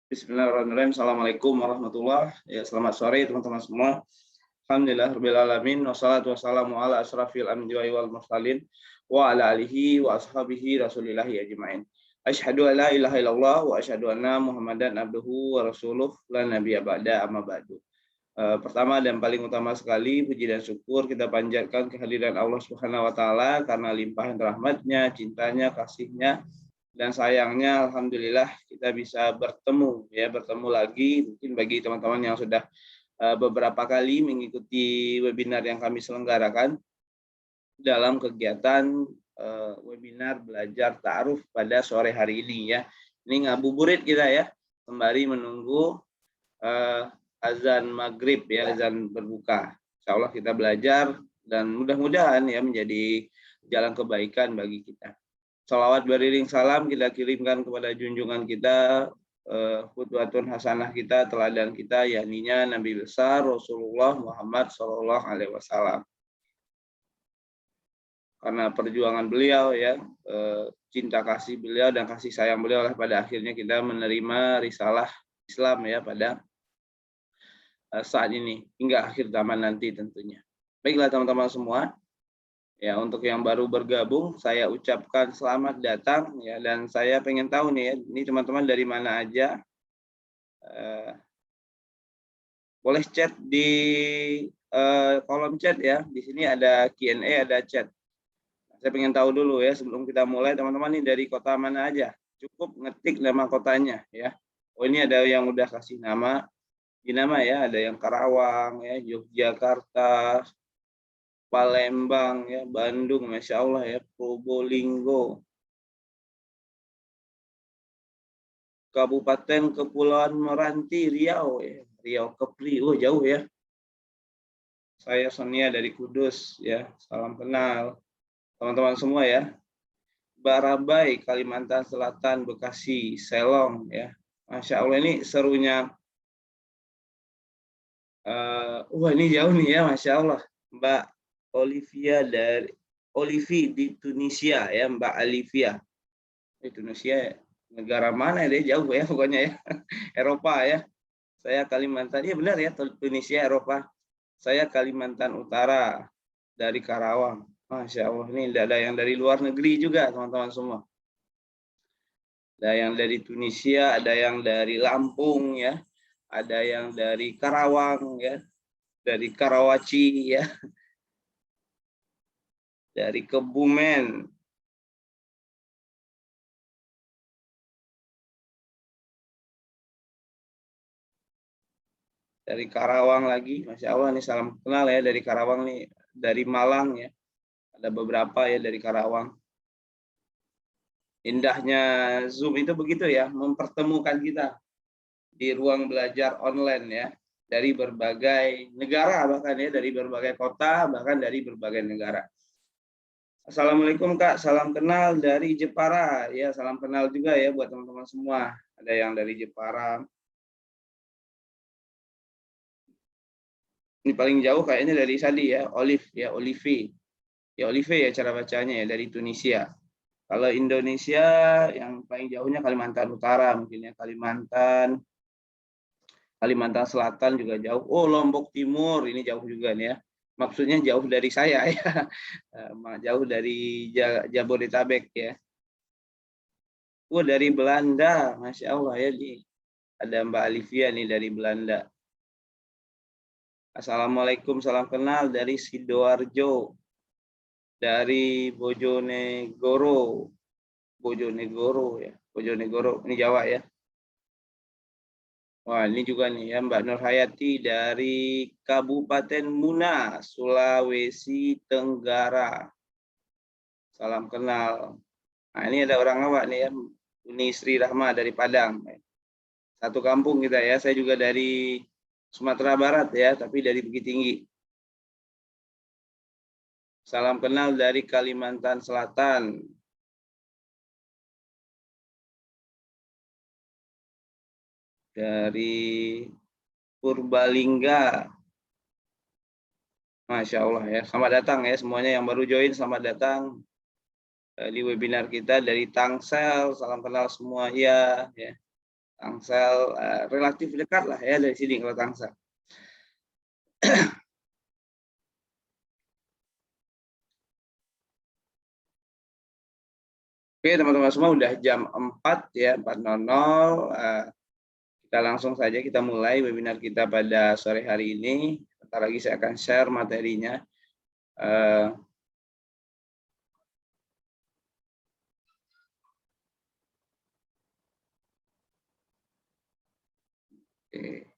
Bismillahirrahmanirrahim. Assalamualaikum warahmatullahi wabarakatuh. Ya, selamat sore teman-teman semua. Alhamdulillah alamin wassalatu wassalamu ala asrafil anbiya'i wal mursalin wa ala alihi wa ashabihi rasulillahi ajmain. Asyhadu an la ilaha illallah wa asyhadu anna Muhammadan abduhu wa rasuluh la nabiyya ba'da amma ba'du. Pertama dan paling utama sekali puji dan syukur kita panjatkan kehadiran Allah Subhanahu wa taala karena limpahan rahmatnya, cintanya, kasihnya dan sayangnya alhamdulillah kita bisa bertemu lagi. Mungkin bagi teman-teman yang sudah beberapa kali mengikuti webinar yang kami selenggarakan dalam kegiatan webinar belajar ta'aruf pada sore hari ini ya. Ini ngabuburit kita ya, sembari menunggu azan maghrib ya, azan berbuka. Insya Allah kita belajar dan mudah-mudahan ya menjadi jalan kebaikan bagi kita. Salawat beriring salam kita kirimkan kepada junjungan kita, qudwatun hasanah kita, teladan kita, yakninya Nabi besar Rasulullah Muhammad SAW. Karena perjuangan beliau ya, cinta kasih beliau dan kasih sayang beliau lah pada akhirnya kita menerima risalah Islam ya pada saat ini hingga akhir zaman nanti tentunya. Baiklah teman-teman semua. Ya, untuk yang baru bergabung, saya ucapkan selamat datang ya, dan saya pengen tahu nih ya, ini teman-teman dari mana aja. Boleh chat di kolom chat ya. Di sini ada Q&A, ada chat. Saya pengen tahu dulu ya sebelum kita mulai, teman-teman ini dari kota mana aja. Cukup ngetik nama kotanya ya. Oh, ini ada yang udah kasih nama. Di nama ya, ada yang Karawang ya, Yogyakarta, Palembang ya, Bandung, Masya Allah ya, Probolinggo, Kabupaten Kepulauan Meranti, Riau ya, Riau Kepri, oh jauh ya. Saya Sonia dari Kudus ya, salam kenal teman-teman semua ya. Barabai, Kalimantan Selatan, Bekasi, Selong ya, Masya Allah ini serunya. Wah ini jauh nih ya, Masya Allah. Mbak Olivia dari di Tunisia ya, Mbak Olivia. Di Tunisia negara mana ya, jauh ya pokoknya ya. Eropa ya. Saya Kalimantan, iya benar ya, Tunisia Eropa. Saya Kalimantan Utara dari Karawang. Masya Allah, ini ada yang dari luar negeri juga teman-teman semua. Ada yang dari Tunisia, ada yang dari Lampung ya, ada yang dari Karawang ya, dari Karawaci ya, dari Kebumen, dari Karawang lagi, Masya Allah nih salam kenal ya dari Karawang nih, dari Malang ya, ada beberapa ya dari Karawang. Indahnya Zoom itu begitu ya, mempertemukan kita di ruang belajar online ya, dari berbagai negara bahkan ya, dari berbagai kota, bahkan dari berbagai negara. Assalamualaikum Kak, salam kenal dari Jepara ya, salam kenal juga ya buat teman-teman semua. Ada yang dari Jepara. Ini paling jauh kayaknya dari Sadi ya, Olive ya cara bacanya ya, dari Tunisia. Kalau Indonesia yang paling jauhnya Kalimantan Utara mungkin ya, Kalimantan Selatan juga jauh. Oh, Lombok Timur ini jauh juga nih ya. Maksudnya jauh dari saya ya. Jauh dari Jabodetabek ya. Oh, dari Belanda, Masya Allah ya. Ada Mbak Olivia nih dari Belanda. Assalamualaikum, salam kenal dari Sidoarjo. Dari Bojonegoro ya, Bojonegoro ini Jawa ya. Wah ini juga nih ya Mbak Nur Hayati dari Kabupaten Muna, Sulawesi Tenggara. Salam kenal. Nah ini ada orang awak nih ya, Uni Sri Rahma dari Padang. Satu kampung kita ya, saya juga dari Sumatera Barat ya, tapi dari Bukit Tinggi. Salam kenal dari Kalimantan Selatan. Dari Purbalingga. Masya Allah ya. Selamat datang ya semuanya yang baru join. Selamat datang di webinar kita dari Tangsel. Salam kenal semua ya. Tangsel relatif dekat lah ya dari sini kalau Tangsel. Oke teman-teman semua, udah jam 4 ya, 4.00. Kita langsung saja kita mulai webinar kita pada sore hari ini. Bentar lagi saya akan share materinya. Oke.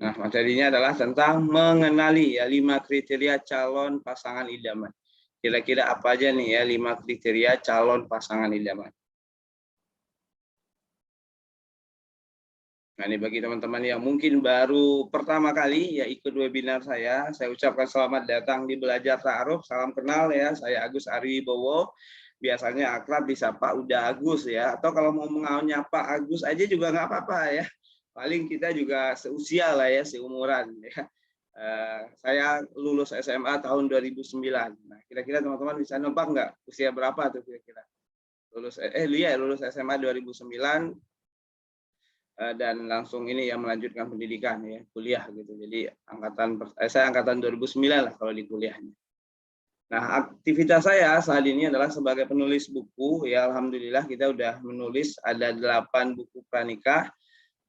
Nah, materinya adalah tentang mengenali ya 5 kriteria calon pasangan idaman. Kira-kira apa aja nih ya 5 kriteria calon pasangan idaman. Nah, ini bagi teman-teman yang mungkin baru pertama kali ya ikut webinar saya ucapkan selamat datang di Belajar Ta'aruf. Salam kenal ya, saya Agus Ariwibowo. Biasanya akrab disapa Uda Agus ya, atau kalau mau nyapa Agus aja juga nggak apa-apa ya. Paling kita juga seusia lah ya, seumuran ya. Saya lulus SMA tahun 2009. Nah, kira-kira teman-teman bisa nebak nggak usia berapa tuh kira-kira? Lulus SMA 2009 dan langsung ini ya melanjutkan pendidikan ya, kuliah gitu. Jadi saya angkatan 2009 lah kalau di kuliahnya. Nah, aktivitas saya saat ini adalah sebagai penulis buku ya, alhamdulillah kita udah menulis ada 8 buku pranikah.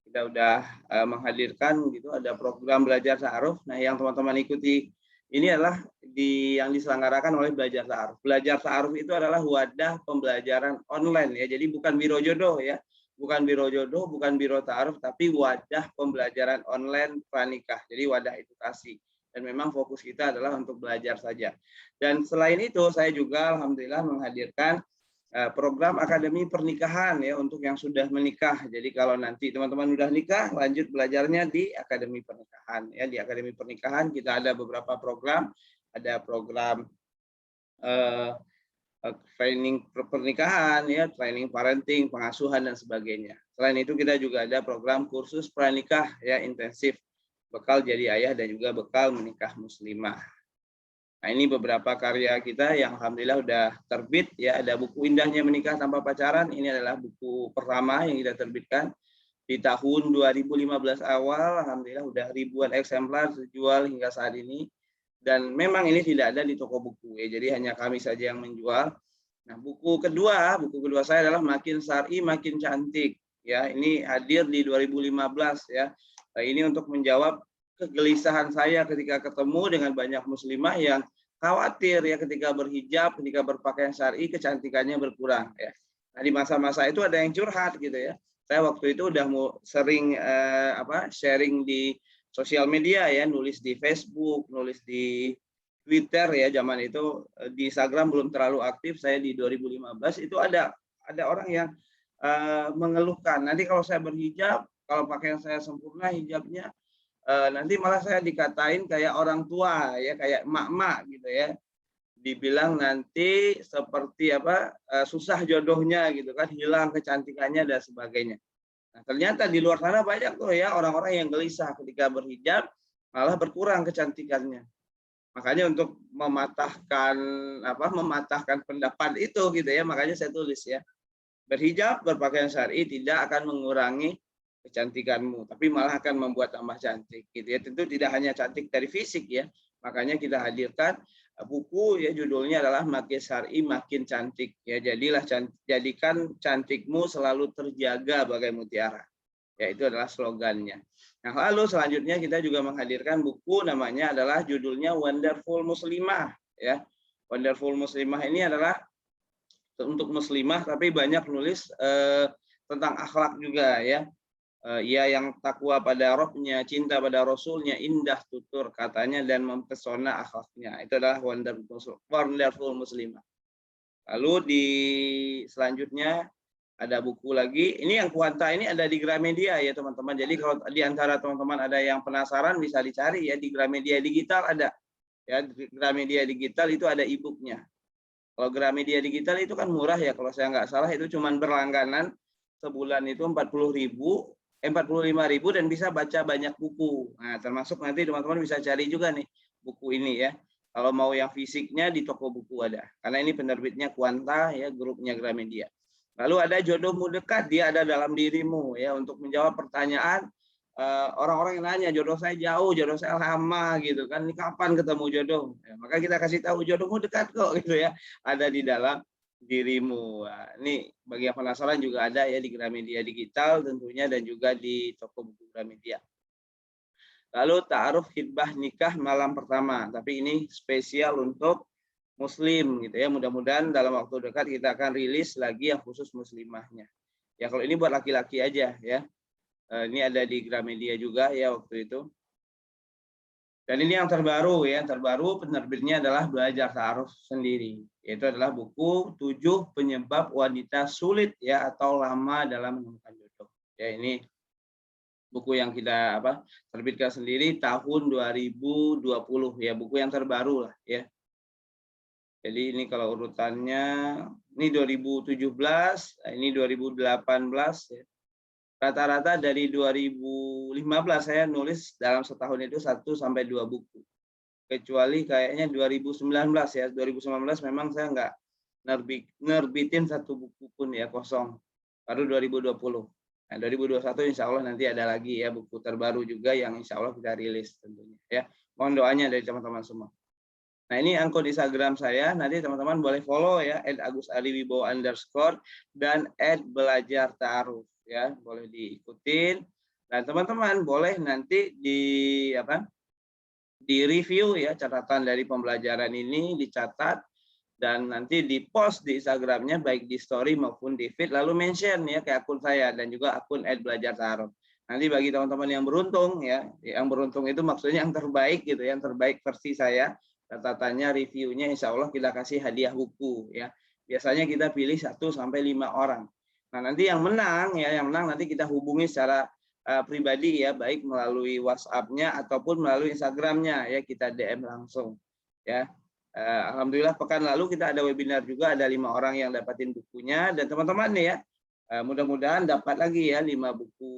Kita udah menghadirkan gitu, ada program belajar ta'aruf. Nah, yang teman-teman ikuti ini adalah yang diselenggarakan oleh Belajar Ta'aruf. Belajar Ta'aruf itu adalah wadah pembelajaran online ya. Jadi bukan biro jodoh ya. Bukan biro jodoh, bukan biro ta'aruf, tapi wadah pembelajaran online pranikah. Jadi wadah edukasi. Dan memang fokus kita adalah untuk belajar saja. Dan selain itu, saya juga alhamdulillah menghadirkan program Akademi Pernikahan ya untuk yang sudah menikah. Jadi kalau nanti teman-teman sudah nikah, lanjut belajarnya di Akademi Pernikahan ya. Di Akademi Pernikahan kita ada beberapa program, ada program training pernikahan ya, training parenting, pengasuhan dan sebagainya. Selain itu kita juga ada program kursus pranikah ya intensif, bekal jadi ayah dan juga bekal menikah muslimah. Nah, ini beberapa karya kita yang alhamdulillah udah terbit ya. Ada buku Indahnya Menikah Tanpa Pacaran. Ini adalah buku pertama yang kita terbitkan di tahun 2015 awal. Alhamdulillah udah ribuan eksemplar terjual hingga saat ini. Dan memang ini tidak ada di toko buku ya. Jadi hanya kami saja yang menjual. Nah, buku kedua saya adalah Makin Syar'i Makin Cantik ya. Ini hadir di 2015 ya. Nah, ini untuk menjawab kegelisahan saya ketika ketemu dengan banyak muslimah yang khawatir ya ketika berhijab, ketika berpakaian syar'i kecantikannya berkurang ya. Nah, di masa-masa itu ada yang curhat gitu ya. Saya waktu itu udah sering sharing di sosial media ya, nulis di Facebook, nulis di Twitter ya, zaman itu di Instagram belum terlalu aktif. Saya di 2015 itu ada orang yang mengeluhkan, nanti kalau saya berhijab, kalau pakaian saya sempurna hijabnya, nanti malah saya dikatain kayak orang tua ya, kayak emak-emak gitu ya, dibilang nanti seperti susah jodohnya gitu kan, hilang kecantikannya dan sebagainya. Nah, ternyata di luar sana banyak tuh ya orang-orang yang gelisah ketika berhijab malah berkurang kecantikannya. Makanya untuk mematahkan pendapat itu gitu ya, makanya saya tulis ya. Berhijab, berpakaian syar'i tidak akan mengurangi kecantikanmu, tapi malah akan membuat tambah cantik gitu ya. Tentu tidak hanya cantik dari fisik ya. Makanya kita hadirkan buku ya, judulnya adalah Makin Syar'i Makin Cantik ya. Jadikan cantikmu selalu terjaga bagai mutiara. Ya, itu adalah slogannya. Nah, lalu selanjutnya kita juga menghadirkan buku namanya adalah judulnya Wonderful Muslimah ya. Wonderful Muslimah ini adalah untuk muslimah tapi banyak nulis tentang akhlak juga ya. Ia yang takwa pada Rabbnya, cinta pada Rasulnya, indah tutur katanya dan mempesona akhlaknya. Itu adalah Wonderful Muslimah. Lalu di selanjutnya ada buku lagi. Ini yang Kuanta ini ada di Gramedia ya teman-teman. Jadi kalau di antara teman-teman ada yang penasaran bisa dicari ya, di Gramedia Digital ada. Ya, di Gramedia Digital itu ada e-booknya. Kalau Gramedia Digital itu kan murah ya, kalau saya nggak salah itu cuma berlangganan sebulan itu 40.000 45.000 dan bisa baca banyak buku. Nah, termasuk nanti teman-teman bisa cari juga nih buku ini ya. Kalau mau yang fisiknya di toko buku ada. Karena ini penerbitnya Kuanta ya, grupnya Gramedia. Lalu ada jodohmu dekat, dia ada dalam dirimu ya, untuk menjawab pertanyaan orang-orang yang nanya jodoh saya jauh, jodoh saya lama gitu kan, ini kapan ketemu jodoh? Ya, maka kita kasih tahu jodohmu dekat kok gitu ya, ada di dalam dirimu. Nah, ini bagi yang penasaran juga ada ya di Gramedia Digital tentunya dan juga di toko buku Gramedia. Lalu ta'aruf khitbah nikah malam pertama, tapi ini spesial untuk Muslim gitu ya. Mudah-mudahan dalam waktu dekat kita akan rilis lagi yang khusus muslimahnya. Ya kalau ini buat laki-laki aja ya. Ini ada di Gramedia juga ya waktu itu. Dan ini yang terbaru ya, yang terbaru penerbitnya adalah Belajar Ta'aruf sendiri. Yaitu adalah buku 7 penyebab wanita sulit ya atau lama dalam menemukan jodoh. Ya ini buku yang kita terbitkan sendiri tahun 2020 ya, buku yang terbaru lah ya. Jadi ini kalau urutannya ini 2017, ini 2018 ya. Rata-rata dari 2015 saya nulis dalam setahun itu 1 sampai 2 buku. Kecuali kayaknya 2019 ya. 2019 memang saya nggak nerbitin 1 buku pun ya, kosong. Baru 2020. Nah, 2021 insya Allah nanti ada lagi ya buku terbaru juga yang insya Allah kita rilis tentunya ya. Mohon doanya dari teman-teman semua. Nah ini akun Instagram saya, nanti teman-teman boleh follow ya, @agusariwibowo_ dan @belajarta'aruf ya, boleh diikutin. Dan teman-teman boleh nanti di review ya catatan dari pembelajaran ini, dicatat dan nanti di post di Instagramnya baik di story maupun di feed, lalu mention ya ke akun saya dan juga akun @belajarta'aruf. Nanti bagi teman-teman yang beruntung ya, yang beruntung itu maksudnya yang terbaik gitu, yang terbaik versi saya. Catatannya, reviewnya, insya Allah kita kasih hadiah buku ya. Biasanya kita pilih 1 sampai 5 orang. Nah nanti yang menang ya, yang menang nanti kita hubungi secara pribadi ya, baik melalui WhatsApp-nya ataupun melalui Instagram-nya ya, kita DM langsung ya. Alhamdulillah pekan lalu kita ada webinar juga, ada 5 orang yang dapatin bukunya dan teman-teman nih ya, mudah-mudahan dapat lagi ya 5 buku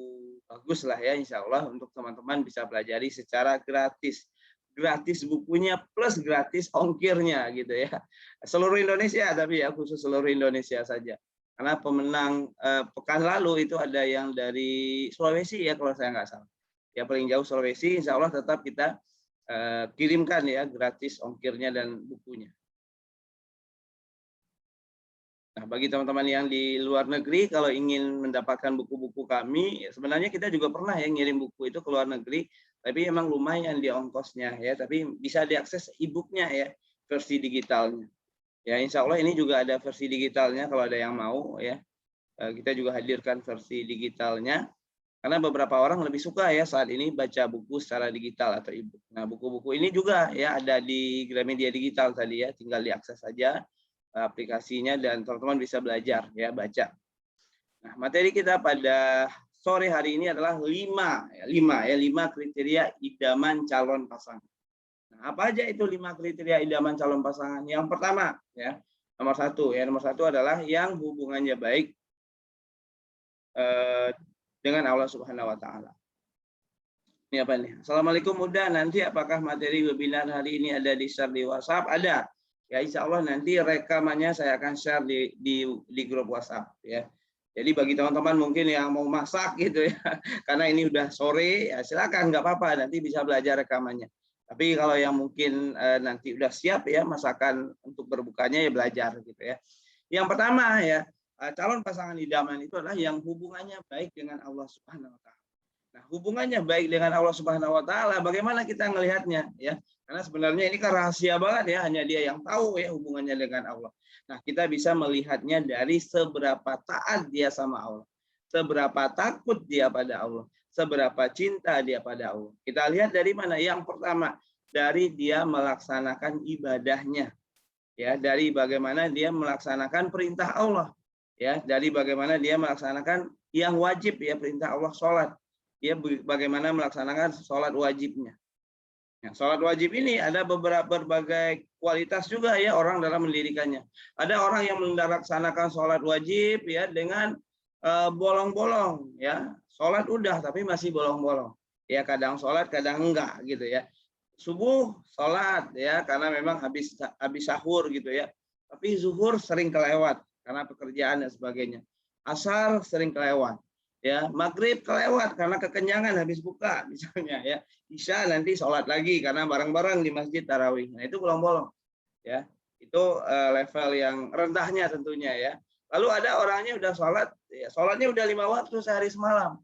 bagus lah ya, insya Allah untuk teman-teman bisa pelajari secara gratis. Gratis bukunya plus gratis ongkirnya gitu ya. Seluruh Indonesia tapi ya, khusus seluruh Indonesia saja. Karena pemenang pekan lalu itu ada yang dari Sulawesi ya kalau saya nggak salah. Ya paling jauh Sulawesi, insya Allah tetap kita kirimkan ya gratis ongkirnya dan bukunya. Nah, bagi teman-teman yang di luar negeri, kalau ingin mendapatkan buku-buku kami, ya sebenarnya kita juga pernah ya ngirim buku itu ke luar negeri, tapi emang lumayan di ongkosnya ya, tapi bisa diakses e-booknya ya, versi digitalnya. Ya, insya Allah ini juga ada versi digitalnya kalau ada yang mau ya. Kita juga hadirkan versi digitalnya, karena beberapa orang lebih suka ya saat ini baca buku secara digital atau e-book. Nah, buku-buku ini juga ya ada di Gramedia Digital tadi ya, tinggal diakses saja aplikasinya dan teman-teman bisa belajar ya, baca. Nah, materi kita pada sore hari ini adalah 5 kriteria idaman calon pasangan. Nah, apa aja itu 5 kriteria idaman calon pasangan? Yang pertama ya, nomor 1 adalah yang hubungannya baik dengan Allah Subhanahu wa taala. Ini apa nih? Assalamualaikum Muda, nanti apakah materi webinar hari ini ada di share di WhatsApp? Ada. Ya, insya Allah nanti rekamannya saya akan share di grup WhatsApp ya. Jadi bagi teman-teman mungkin yang mau masak gitu ya, karena ini udah sore, ya silakan, nggak apa-apa, nanti bisa belajar rekamannya. Tapi kalau yang mungkin nanti udah siap ya masakan untuk berbukanya ya belajar gitu ya. Yang pertama ya, calon pasangan idaman itu adalah yang hubungannya baik dengan Allah Subhanahu wa taala. Nah, hubungannya baik dengan Allah Subhanahu wa taala, bagaimana kita melihatnya ya? Karena sebenarnya ini kan rahasia banget ya, hanya dia yang tahu ya hubungannya dengan Allah. Nah, kita bisa melihatnya dari seberapa taat dia sama Allah, seberapa takut dia pada Allah, seberapa cinta dia pada Allah. Kita lihat dari mana? Yang pertama, dari dia melaksanakan ibadahnya. Ya, dari bagaimana dia melaksanakan perintah Allah. Ya, dari bagaimana dia melaksanakan yang wajib ya, perintah Allah sholat. Dia bagaimana melaksanakan sholat wajibnya. Nah, sholat wajib ini ada berbagai kualitas juga ya orang dalam mendirikannya. Ada orang yang melaksanakan sholat wajib ya dengan bolong-bolong ya. Sholat udah tapi masih bolong-bolong. Ya kadang sholat, kadang enggak gitu ya. Subuh sholat ya karena memang habis sahur gitu ya. Tapi zuhur sering kelewat karena pekerjaan dan sebagainya. Asar sering kelewat. Ya, maghrib kelewat karena kekenyangan habis buka misalnya ya. Isya nanti sholat lagi karena bareng-bareng di masjid tarawih. Nah itu bolong-bolong ya. Itu level yang rendahnya tentunya ya. Lalu ada orangnya udah sholat, ya, sholatnya udah 5 waktu sehari semalam,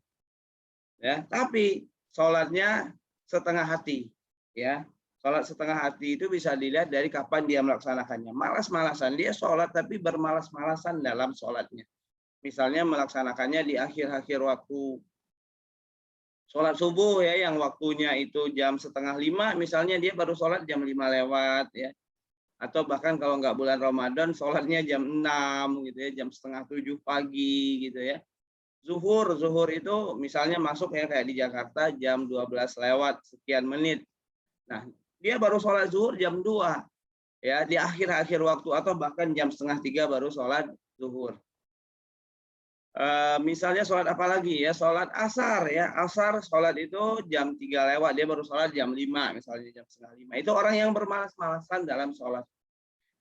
ya. Tapi sholatnya setengah hati, ya. Sholat setengah hati itu bisa dilihat dari kapan dia melaksanakannya. Malas-malasan dia sholat, tapi bermalas-malasan dalam sholatnya. Misalnya melaksanakannya di akhir-akhir waktu sholat subuh ya, yang waktunya itu jam setengah 5, misalnya dia baru sholat jam 5 lewat ya. Atau bahkan kalau nggak bulan Ramadan sholatnya jam 6 gitu ya, jam setengah 7 pagi gitu ya. Zuhur itu misalnya masuk ya kayak di Jakarta jam 12 lewat sekian menit. Nah, dia baru sholat zuhur jam 2 ya, di akhir-akhir waktu atau bahkan jam setengah 3 baru sholat zuhur. Misalnya sholat apa lagi ya, sholat asar ya, asar sholat itu jam 3 lewat, dia baru sholat jam 5 misalnya jam setengah 5. Itu orang yang bermalas-malasan dalam sholat.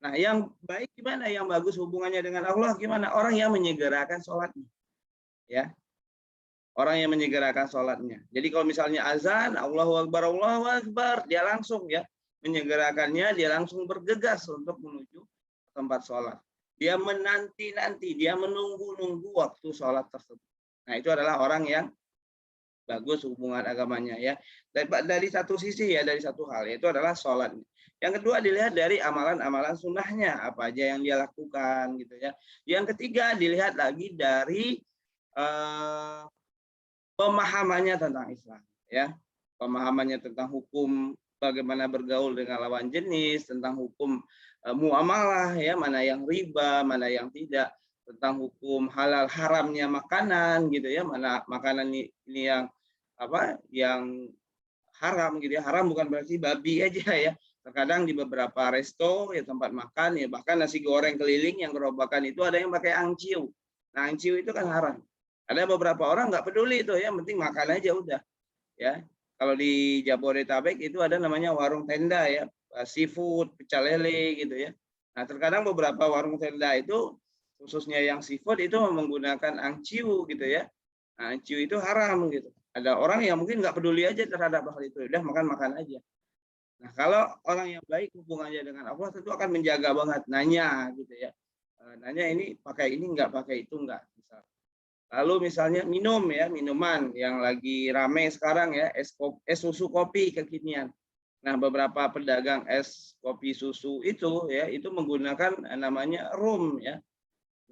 Nah, yang baik gimana? Yang bagus hubungannya dengan Allah gimana? Orang yang menyegerakan sholatnya. Ya, orang yang menyegerakan sholatnya. Jadi kalau misalnya azan, Allahu Akbar, dia langsung ya menyegerakannya, dia langsung bergegas untuk menuju tempat sholat. Dia menanti-nanti, dia menunggu-nunggu waktu sholat tersebut. Nah, itu adalah orang yang bagus hubungan agamanya ya. Dari satu sisi ya, dari satu hal, yaitu adalah sholatnya. Yang kedua dilihat dari amalan-amalan sunnahnya, apa aja yang dia lakukan gitu ya. Yang ketiga dilihat lagi dari pemahamannya tentang Islam ya, pemahamannya tentang hukum bagaimana bergaul dengan lawan jenis, tentang hukum muamalah ya, mana yang riba, mana yang tidak, tentang hukum halal haramnya makanan gitu ya, mana makanan ini yang apa yang haram gitu ya. Haram bukan berarti babi aja ya. Terkadang di beberapa resto ya, tempat makan ya, bahkan nasi goreng keliling yang gerobakan itu ada yang pakai angciu. Nah, angciu itu kan haram. Ada beberapa orang nggak peduli itu, yang penting makan aja udah ya. Kalau di Jabodetabek itu ada namanya warung tenda ya, seafood, pecel lele gitu ya. Nah, terkadang beberapa warung tenda itu khususnya yang seafood itu menggunakan angciu gitu ya. Nah, angciu itu haram gitu. Ada orang yang mungkin nggak peduli aja terhadap hal itu, udah makan aja. Nah, kalau orang yang baik hubungannya dengan Allah tentu akan menjaga banget, nanya gitu ya. Nanya ini pakai ini enggak, pakai itu enggak. Lalu misalnya minum ya, minuman yang lagi rame sekarang ya, es susu kopi kekinian. Nah, beberapa pedagang es kopi susu itu ya, itu menggunakan namanya rum ya.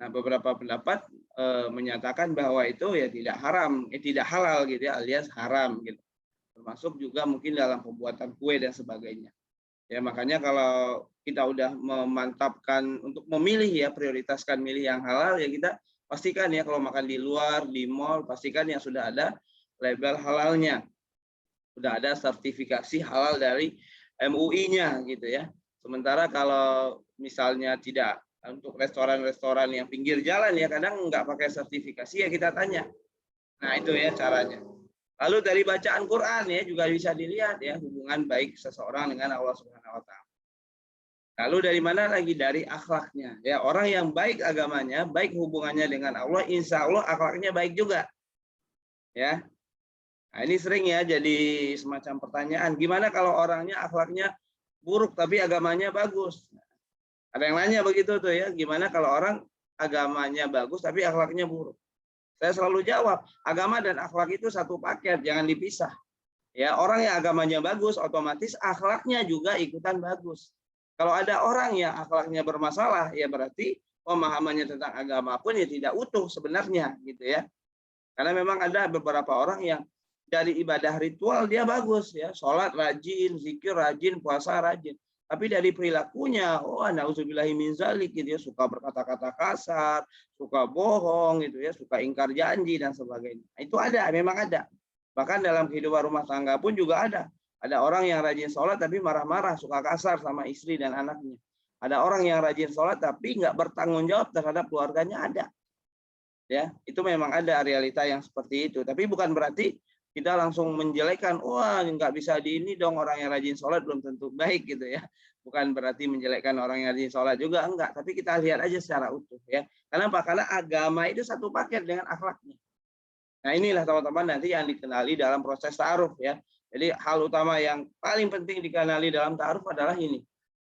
Nah, beberapa pendapat menyatakan bahwa itu ya tidak haram, tidak halal gitu ya, alias haram gitu. Termasuk juga mungkin dalam pembuatan kue dan sebagainya. Ya, makanya kalau kita udah memantapkan untuk memilih ya, prioritaskan milih yang halal ya, kita pastikan ya kalau makan di luar, di mall, pastikan yang sudah ada label halalnya. Sudah ada sertifikasi halal dari MUI-nya gitu ya. Sementara kalau misalnya tidak, untuk restoran-restoran yang pinggir jalan ya kadang nggak pakai sertifikasi ya, kita tanya. Nah, itu ya caranya. Lalu dari bacaan Quran ya juga bisa dilihat ya hubungan baik seseorang dengan Allah Subhanahu wa taala. Lalu dari mana lagi? Dari akhlaknya. Ya, orang yang baik agamanya, baik hubungannya dengan Allah, insya Allah akhlaknya baik juga. Ya. Nah, ini sering ya jadi semacam pertanyaan, gimana kalau orangnya akhlaknya buruk tapi agamanya bagus? Ada yang nanya begitu tuh ya, gimana kalau orang agamanya bagus tapi akhlaknya buruk? Saya selalu jawab, agama dan akhlak itu satu paket, jangan dipisah. Ya, orang yang agamanya bagus, otomatis akhlaknya juga ikutan bagus. Kalau ada orang yang akhlaknya bermasalah, ya berarti pemahamannya tentang agama pun ya tidak utuh sebenarnya, gitu ya. Karena memang ada beberapa orang yang dari ibadah ritual dia bagus, ya, sholat rajin, zikir rajin, puasa rajin. Tapi dari perilakunya, oh nauzubillahi min zalik gitu ya, suka berkata-kata kasar, suka bohong gitu ya, suka ingkar janji dan sebagainya. Itu ada, memang ada. Bahkan dalam kehidupan rumah tangga pun juga ada. Ada orang yang rajin sholat tapi marah-marah, suka kasar sama istri dan anaknya. Ada orang yang rajin sholat tapi nggak bertanggung jawab terhadap keluarganya, ada. Ya, itu memang ada realita yang seperti itu. Tapi bukan berarti kita langsung menjelekkan, wah nggak bisa di ini dong, orang yang rajin sholat belum tentu baik gitu ya. Bukan berarti menjelekkan orang yang rajin sholat juga, enggak. Tapi kita lihat aja secara utuh ya. Kenapa? Karena agama itu satu paket dengan akhlaknya. Nah inilah teman-teman nanti yang dikenali dalam proses ta'aruf ya. Jadi hal utama yang paling penting dikenali dalam ta'aruf adalah ini.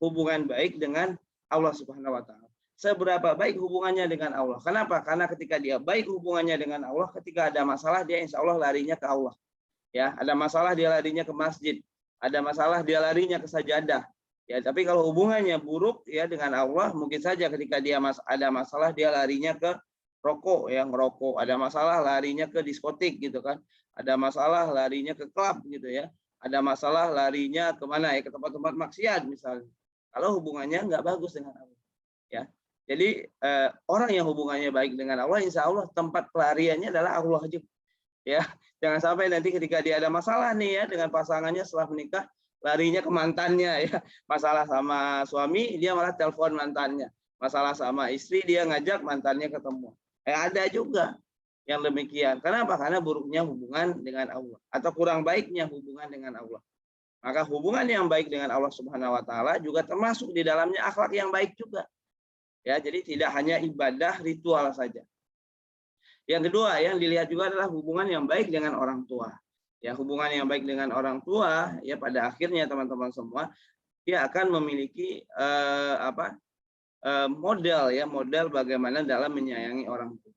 Hubungan baik dengan Allah Subhanahu wa taala. Seberapa baik hubungannya dengan Allah. Kenapa? Karena ketika dia baik hubungannya dengan Allah, ketika ada masalah dia insya Allah larinya ke Allah. Ya, ada masalah dia larinya ke masjid. Ada masalah dia larinya ke sajadah. Ya, tapi kalau hubungannya buruk ya dengan Allah, mungkin saja ketika dia ada masalah dia larinya ke rokok, ya ngerokok. Ada masalah larinya ke diskotik gitu kan. Ada masalah larinya ke klub gitu ya. Ada masalah larinya kemana ya, ke tempat-tempat maksiat misalnya. Kalau hubungannya nggak bagus dengan Allah. Ya, jadi orang yang hubungannya baik dengan Allah, insya Allah tempat pelariannya adalah Allah juga. Ya, jangan sampai nanti ketika dia ada masalah nih ya dengan pasangannya setelah menikah, larinya ke mantannya ya. Masalah sama suami, dia malah telepon mantannya. Masalah sama istri, dia ngajak mantannya ketemu. Ada juga yang demikian. Kenapa? Karena buruknya hubungan dengan Allah atau kurang baiknya hubungan dengan Allah. Maka hubungan yang baik dengan Allah Subhanahu wa taala juga termasuk di dalamnya akhlak yang baik juga. Ya, jadi tidak hanya ibadah ritual saja. Yang kedua yang dilihat juga adalah hubungan yang baik dengan orang tua. Ya, hubungan yang baik dengan orang tua ya pada akhirnya teman-teman semua dia akan memiliki model ya, model bagaimana dalam menyayangi orang tua.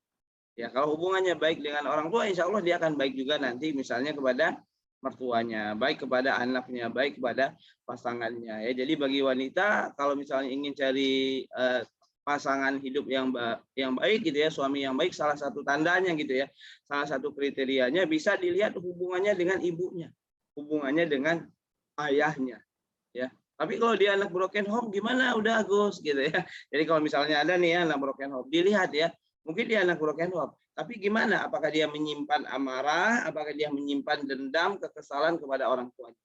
Ya, kalau hubungannya baik dengan orang tua, insya Allah dia akan baik juga nanti misalnya kepada mertuanya, baik kepada anaknya, baik kepada pasangannya. Ya, jadi bagi wanita kalau misalnya ingin cari pasangan hidup yang baik gitu ya, suami yang baik, salah satu tandanya gitu ya, salah satu kriterianya bisa dilihat hubungannya dengan ibunya, hubungannya dengan ayahnya, ya. Tapi kalau dia anak broken home gimana? Udah Gus gitu ya. Jadi kalau misalnya ada nih ya anak broken home, dilihat ya, mungkin dia anak broken home, tapi gimana? Apakah dia menyimpan amarah? Apakah dia menyimpan dendam, kekesalan kepada orang tuanya?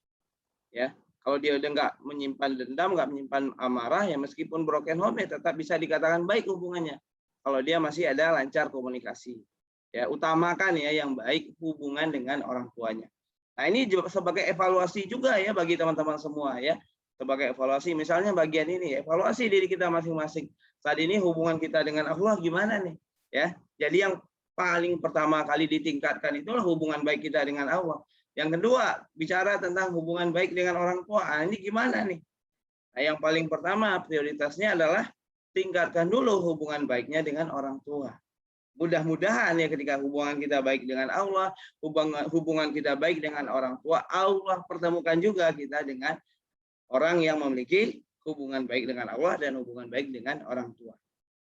Ya, kalau dia udah nggak menyimpan dendam, nggak menyimpan amarah, ya meskipun broken home ya tetap bisa dikatakan baik hubungannya. Kalau dia masih ada lancar komunikasi. Ya, utamakan ya yang baik hubungan dengan orang tuanya. Nah, ini juga sebagai evaluasi juga ya bagi teman-teman semua ya. Sebagai evaluasi, misalnya bagian ini, evaluasi diri kita masing-masing. Saat ini hubungan kita dengan Allah gimana nih? Ya, jadi yang paling pertama kali ditingkatkan itulah hubungan baik kita dengan Allah. Yang kedua, bicara tentang hubungan baik dengan orang tua. Nah, ini gimana nih? Nah, yang paling pertama prioritasnya adalah tingkatkan dulu hubungan baiknya dengan orang tua. Mudah-mudahan ya ketika hubungan kita baik dengan Allah, hubungan kita baik dengan orang tua, Allah pertemukan juga kita dengan orang yang memiliki hubungan baik dengan Allah dan hubungan baik dengan orang tua.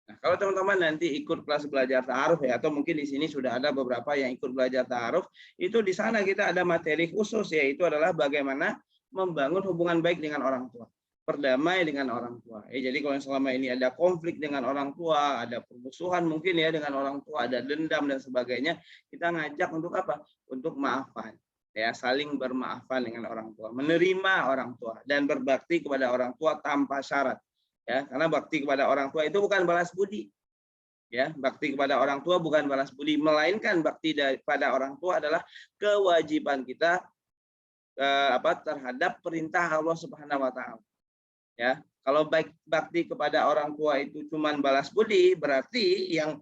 Nah, kalau teman-teman nanti ikut kelas belajar ta'aruf ya, atau mungkin di sini sudah ada beberapa yang ikut belajar ta'aruf, itu di sana kita ada materi khusus, yaitu adalah bagaimana membangun hubungan baik dengan orang tua, berdamai dengan orang tua. Jadi kalau selama ini ada konflik dengan orang tua, ada permusuhan mungkin ya dengan orang tua, ada dendam dan sebagainya, kita ngajak untuk apa? Untuk maafan. Ya, saling bermaafan dengan orang tua, menerima orang tua dan berbakti kepada orang tua tanpa syarat. Ya, karena bakti kepada orang tua itu bukan balas budi. Ya, bakti kepada orang tua bukan balas budi, melainkan bakti pada orang tua adalah kewajiban kita terhadap perintah Allah Subhanahu wa taala. Ya, kalau baik bakti kepada orang tua itu cuma balas budi, berarti yang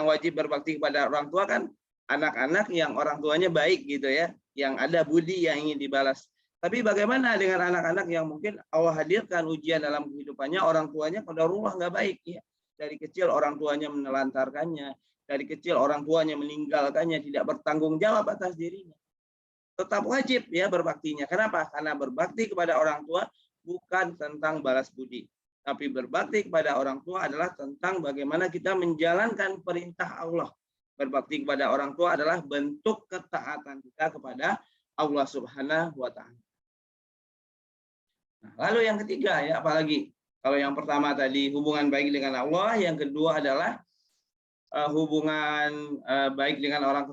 wajib berbakti kepada orang tua kan anak-anak yang orang tuanya baik gitu ya, yang ada budi yang ingin dibalas. Tapi bagaimana dengan anak-anak yang mungkin Allah hadirkan ujian dalam kehidupannya, orang tuanya qadarullah nggak baik ya. Dari kecil orang tuanya menelantarkannya, dari kecil orang tuanya meninggalkannya, tidak bertanggung jawab atas dirinya. Tetap wajib ya berbaktinya. Kenapa? Karena berbakti kepada orang tua bukan tentang balas budi, tapi berbakti kepada orang tua adalah tentang bagaimana kita menjalankan perintah Allah. Berbakti kepada orang tua adalah bentuk ketaatan kita kepada Allah Subhanahu wa taala. Nah, lalu yang ketiga ya apalagi? Kalau yang pertama tadi hubungan baik dengan Allah, yang kedua adalah hubungan baik dengan orang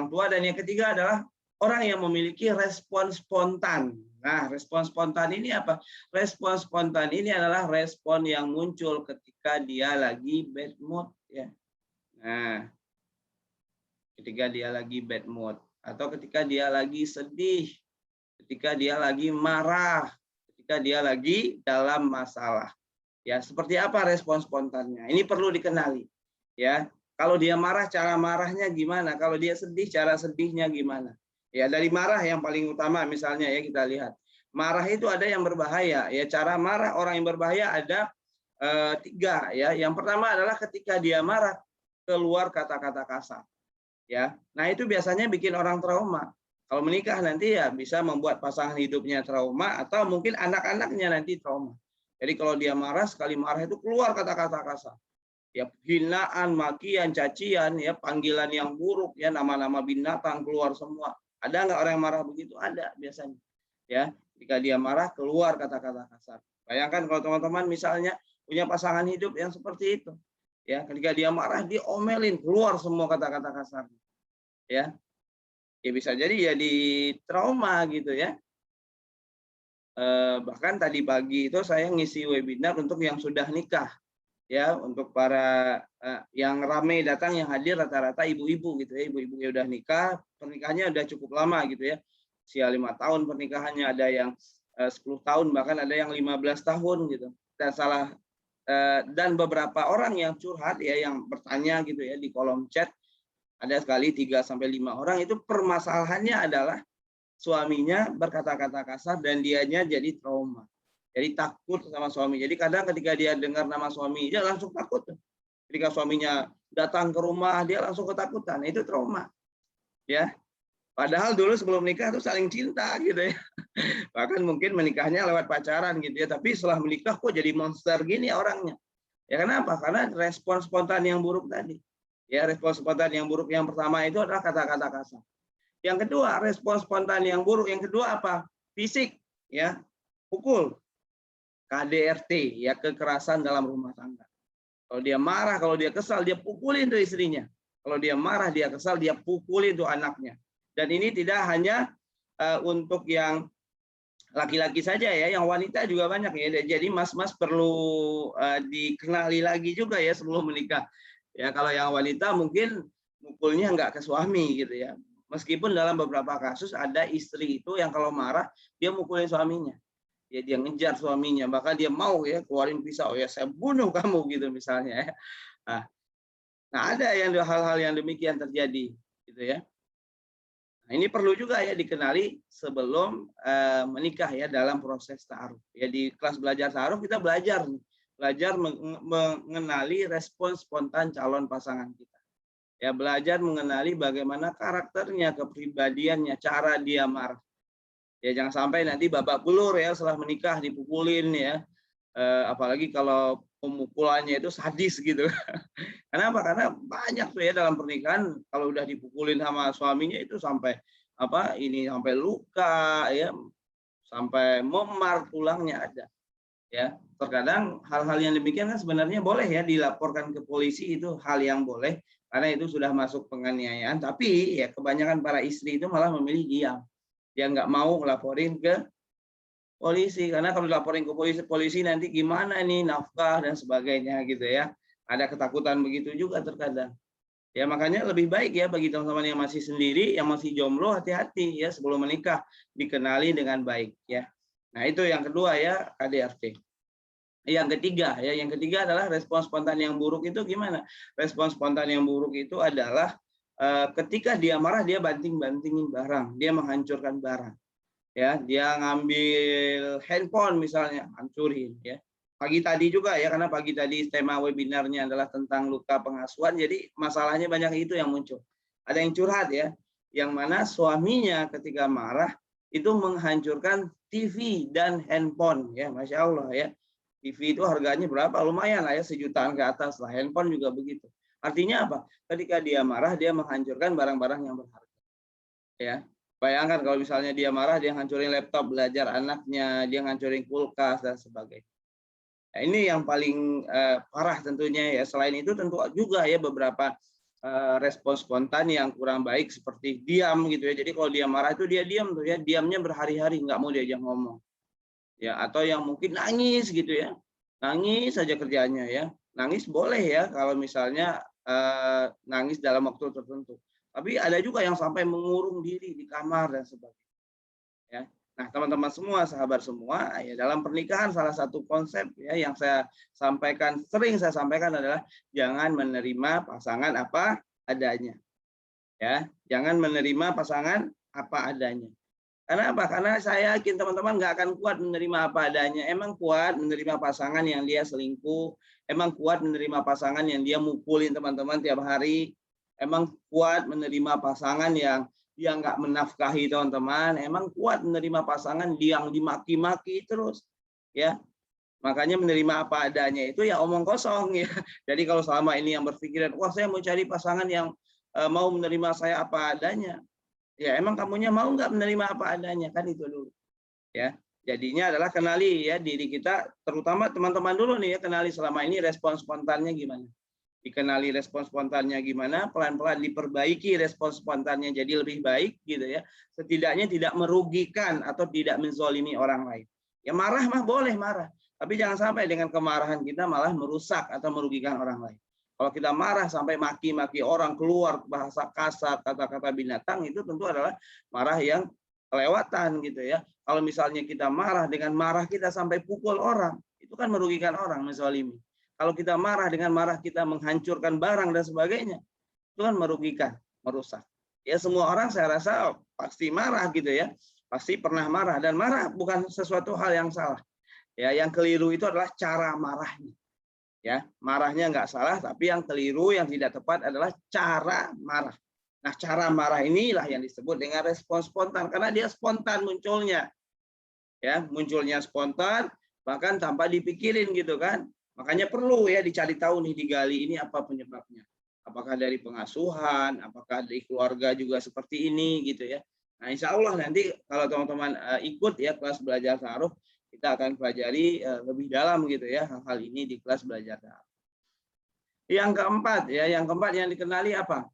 tua, dan yang ketiga adalah orang yang memiliki respon spontan. Nah, respon spontan ini apa? Respon spontan ini adalah respon yang muncul ketika dia lagi bad mood ya. Nah, ketika dia lagi bad mood, atau ketika dia lagi sedih, ketika dia lagi marah, ketika dia lagi dalam masalah. Ya, seperti apa respon spontannya? Ini perlu dikenali. Ya, kalau dia marah, cara marahnya gimana? Kalau dia sedih, cara sedihnya gimana? Ya, dari marah yang paling utama misalnya ya kita lihat. Marah itu ada yang berbahaya. Ya, cara marah orang yang berbahaya ada tiga. Ya, yang pertama adalah ketika dia marah keluar kata-kata kasar. Ya, nah itu biasanya bikin orang trauma. Kalau menikah nanti ya bisa membuat pasangan hidupnya trauma atau mungkin anak-anaknya nanti trauma. Jadi kalau dia marah, sekali marah itu keluar kata-kata kasar. Ya, hinaan, makian, cacian, ya panggilan yang buruk, ya nama-nama binatang keluar semua. Ada nggak orang yang marah begitu? Ada biasanya. Ya, jika dia marah keluar kata-kata kasar. Bayangkan kalau teman-teman misalnya punya pasangan hidup yang seperti itu. Ya, ketika dia marah diomelin, keluar semua kata-kata kasar. Ya, ya bisa jadi ya di trauma gitu ya. Bahkan tadi pagi itu saya ngisi webinar untuk yang sudah nikah ya, untuk para yang ramai datang, yang hadir rata-rata ibu-ibu gitu ya, ibu-ibu yang udah nikah, pernikahannya udah cukup lama gitu ya, usia 5 tahun pernikahannya, ada yang 10 tahun, bahkan ada yang 15 tahun gitu. Dan beberapa orang yang curhat ya, yang bertanya gitu ya di kolom chat, ada sekali 3-5 orang itu permasalahannya adalah suaminya berkata-kata kasar dan dianya jadi trauma. Jadi takut sama suami. Jadi kadang ketika dia dengar nama suami, dia langsung takut. Ketika suaminya datang ke rumah, dia langsung ketakutan. Itu trauma. Ya. Padahal dulu sebelum nikah tuh saling cinta gitu ya. Bahkan mungkin menikahnya lewat pacaran gitu ya. Tapi setelah menikah kok jadi monster gini orangnya. Ya kenapa? Karena respon spontan yang buruk tadi. Ya, respon spontan yang buruk yang pertama itu adalah kata-kata kasar. Yang kedua, respon spontan yang buruk yang kedua apa? Fisik, ya. Pukul. KDRT, ya, kekerasan dalam rumah tangga. Kalau dia marah, kalau dia kesal, dia pukulin tuh istrinya. Kalau dia marah, dia kesal, dia pukulin tuh anaknya. Dan ini tidak hanya untuk yang laki-laki saja ya, yang wanita juga banyak ya. Jadi mas-mas perlu dikenali lagi juga ya sebelum menikah. Ya, kalau yang wanita mungkin mukulnya nggak ke suami gitu ya. Meskipun dalam beberapa kasus ada istri itu yang kalau marah dia mukulin suaminya. Ya, dia ngejar suaminya, bahkan dia mau ya keluarin pisau, ya saya bunuh kamu gitu misalnya ya. Nah, ada yang hal-hal yang demikian terjadi gitu ya. Nah, ini perlu juga ya dikenali sebelum menikah ya, dalam proses ta'aruf. Ya, di kelas belajar ta'aruf kita belajar mengenali respon spontan calon pasangan kita. Ya, belajar mengenali bagaimana karakternya, kepribadiannya, cara dia marah. Ya, jangan sampai nanti babak belur ya setelah menikah dipukulin ya. Apalagi kalau pemukulannya itu sadis gitu. Kenapa? Karena banyak tuh ya dalam pernikahan kalau udah dipukulin sama suaminya itu sampai sampai luka ya, sampai memar tulangnya ada. Ya, terkadang hal-hal yang demikian kan sebenarnya boleh ya dilaporkan ke polisi, itu hal yang boleh karena itu sudah masuk penganiayaan, tapi ya kebanyakan para istri itu malah memilih diam. Dia nggak mau laporin ke polisi karena kalau laporin ke polisi nanti gimana nih nafkah dan sebagainya gitu ya. Ada ketakutan begitu juga terkadang. Ya, makanya lebih baik ya bagi teman-teman yang masih sendiri, yang masih jomblo, hati-hati ya sebelum menikah, dikenali dengan baik ya. Nah, itu yang kedua ya, KDRT. Yang ketiga adalah respon spontan yang buruk itu gimana? Respon spontan yang buruk itu adalah ketika dia marah dia banting-bantingin barang, dia menghancurkan barang. Ya, dia ngambil handphone misalnya, hancurin ya. Pagi tadi juga ya, karena pagi tadi tema webinarnya adalah tentang luka pengasuhan, jadi masalahnya banyak itu yang muncul. Ada yang curhat ya, yang mana suaminya ketika marah itu menghancurkan TV dan handphone ya, Masya Allah ya. TV itu harganya berapa? Lumayan lah ya, 1 jutaan ke atas lah. Handphone juga begitu. Artinya apa? Ketika dia marah, dia menghancurkan barang-barang yang berharga. Ya, bayangkan kalau misalnya dia marah, dia hancurin laptop belajar anaknya, dia hancurin kulkas dan sebagainya. Nah, ini yang paling parah tentunya ya. Selain itu tentu juga ya beberapa respon spontan yang kurang baik seperti diam gitu ya. Jadi kalau dia marah itu dia diam tuh ya, diamnya berhari-hari, nggak mau diajak ngomong. Ya, atau yang mungkin nangis gitu ya, nangis saja kerjanya ya. Nangis boleh ya kalau misalnya nangis dalam waktu tertentu. Tapi ada juga yang sampai mengurung diri di kamar dan sebagainya. Ya. Nah, teman-teman semua, sahabat semua, ya dalam pernikahan salah satu konsep ya yang saya sampaikan, sering saya sampaikan adalah jangan menerima pasangan apa adanya. Ya, jangan menerima pasangan apa adanya. Karena apa? Karena saya yakin teman-teman nggak akan kuat menerima apa adanya. Emang kuat menerima pasangan yang dia selingkuh, emang kuat menerima pasangan yang dia mukulin teman-teman tiap hari, emang kuat menerima pasangan yang dia nggak menafkahi teman-teman, emang kuat menerima pasangan yang dimaki-maki terus, ya. Makanya menerima apa adanya itu ya omong kosong ya. Jadi kalau selama ini yang berpikiran, wah saya mau cari pasangan yang mau menerima saya apa adanya, ya emang kamunya mau nggak menerima apa adanya, kan itu dulu ya. Jadinya adalah kenali ya diri kita, terutama teman-teman dulu nih ya, kenali selama ini respon spontannya gimana. Dikenali respon spontannya gimana, pelan-pelan diperbaiki respon spontannya jadi lebih baik gitu ya. Setidaknya tidak merugikan atau tidak menzolimi orang lain. Ya marah mah boleh marah, tapi jangan sampai dengan kemarahan kita malah merusak atau merugikan orang lain. Kalau kita marah sampai maki-maki orang, keluar bahasa kasar, kata-kata binatang, itu tentu adalah marah yang kelewatan gitu ya. Kalau misalnya kita marah dengan marah kita sampai pukul orang, itu kan merugikan orang, menzalimi. Kalau kita marah dengan marah kita menghancurkan barang dan sebagainya, itu kan merugikan, merusak. Ya semua orang saya rasa pasti marah gitu ya, pasti pernah marah, dan marah bukan sesuatu hal yang salah. Ya, yang keliru itu adalah cara marahnya. Ya, marahnya nggak salah, tapi yang keliru, yang tidak tepat adalah cara marah. Nah, cara marah inilah yang disebut dengan respon spontan, karena dia spontan munculnya. Ya, munculnya spontan, bahkan tanpa dipikirin gitu kan. Makanya perlu ya dicari tahu nih, digali ini apa penyebabnya. Apakah dari pengasuhan, apakah dari keluarga juga seperti ini gitu ya. Nah, insya Allah nanti kalau teman-teman ikut ya kelas belajar ta'aruf, kita akan pelajari lebih dalam gitu ya hal-hal ini di kelas belajar ta'aruf. Yang keempat ya, yang keempat yang dikenali apa?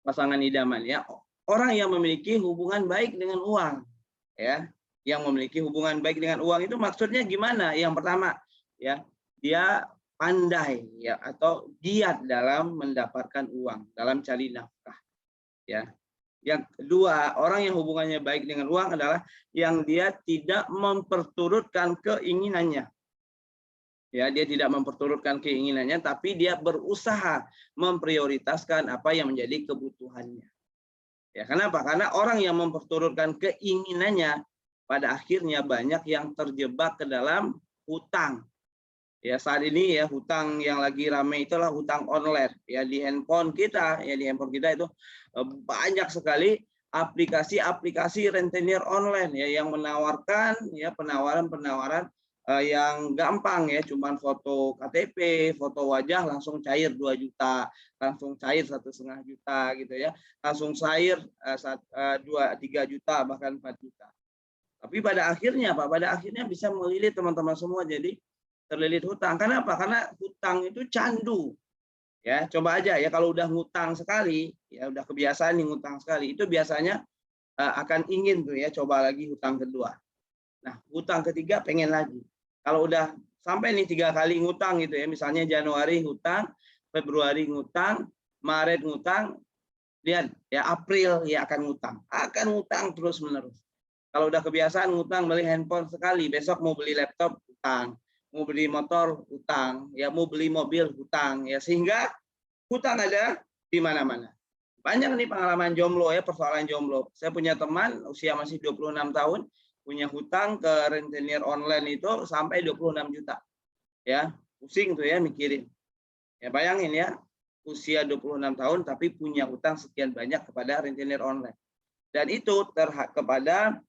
Pasangan idaman ya. Orang yang memiliki hubungan baik dengan uang ya. Yang memiliki hubungan baik dengan uang itu maksudnya gimana? Yang pertama ya, dia pandai ya atau giat dalam mendapatkan uang, dalam cari nafkah ya. Yang kedua, orang yang hubungannya baik dengan uang adalah yang dia tidak memperturutkan keinginannya. Ya, dia tidak memperturutkan keinginannya, tapi dia berusaha memprioritaskan apa yang menjadi kebutuhannya. Ya, kenapa? Karena orang yang memperturutkan keinginannya pada akhirnya banyak yang terjebak ke dalam hutang. Ya, saat ini ya hutang yang lagi ramai itulah hutang online. Ya, di handphone kita, ya di handphone kita itu banyak sekali aplikasi-aplikasi rentenir online ya yang menawarkan ya penawaran-penawaran yang gampang ya, cuman foto KTP, foto wajah langsung cair 2 juta, langsung cair 1,5 juta gitu ya. Langsung cair 2-3 juta bahkan 4 juta. Tapi pada akhirnya Pak, pada akhirnya bisa melilit teman-teman semua jadi terlilit hutang. Kenapa? Karena hutang itu candu. Ya, coba aja ya kalau udah ngutang sekali, ya udah kebiasaan nih ngutang sekali, itu biasanya akan ingin tuh ya coba lagi hutang kedua. Nah, hutang ketiga pengen lagi. Kalau udah sampai nih 3 kali ngutang gitu ya, misalnya Januari ngutang, Februari ngutang, Maret ngutang, lihat ya April ya akan ngutang terus-menerus. Kalau udah kebiasaan ngutang beli handphone sekali, besok mau beli laptop hutang, mau beli motor hutang, ya mau beli mobil hutang, ya sehingga hutang ada di mana-mana. Banyak nih pengalaman jomblo ya, persoalan jomblo. Saya punya teman usia masih 26 tahun, punya hutang ke rentenir online itu sampai 26 juta. Ya, pusing tuh ya mikirin. Ya bayangin ya, usia 26 tahun tapi punya hutang sekian banyak kepada rentenir online. Dan itu kepada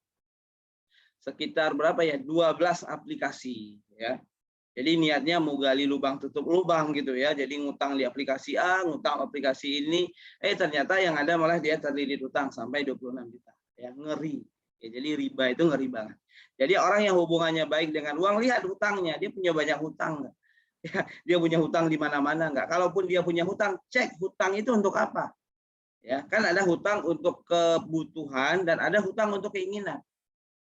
sekitar berapa ya? 12 aplikasi ya. Jadi niatnya mau gali lubang tutup lubang gitu ya. Jadi ngutang di aplikasi A, ngutang aplikasi ini, ternyata yang ada malah dia terlilit utang sampai 26 juta. Ya, ngeri. Ya, jadi riba itu ngeri banget. Jadi orang yang hubungannya baik dengan uang, lihat hutangnya, dia punya banyak hutang enggak? Ya, dia punya hutang di mana-mana enggak? Kalaupun dia punya hutang, cek hutang itu untuk apa? Ya, kan ada hutang untuk kebutuhan dan ada hutang untuk keinginan.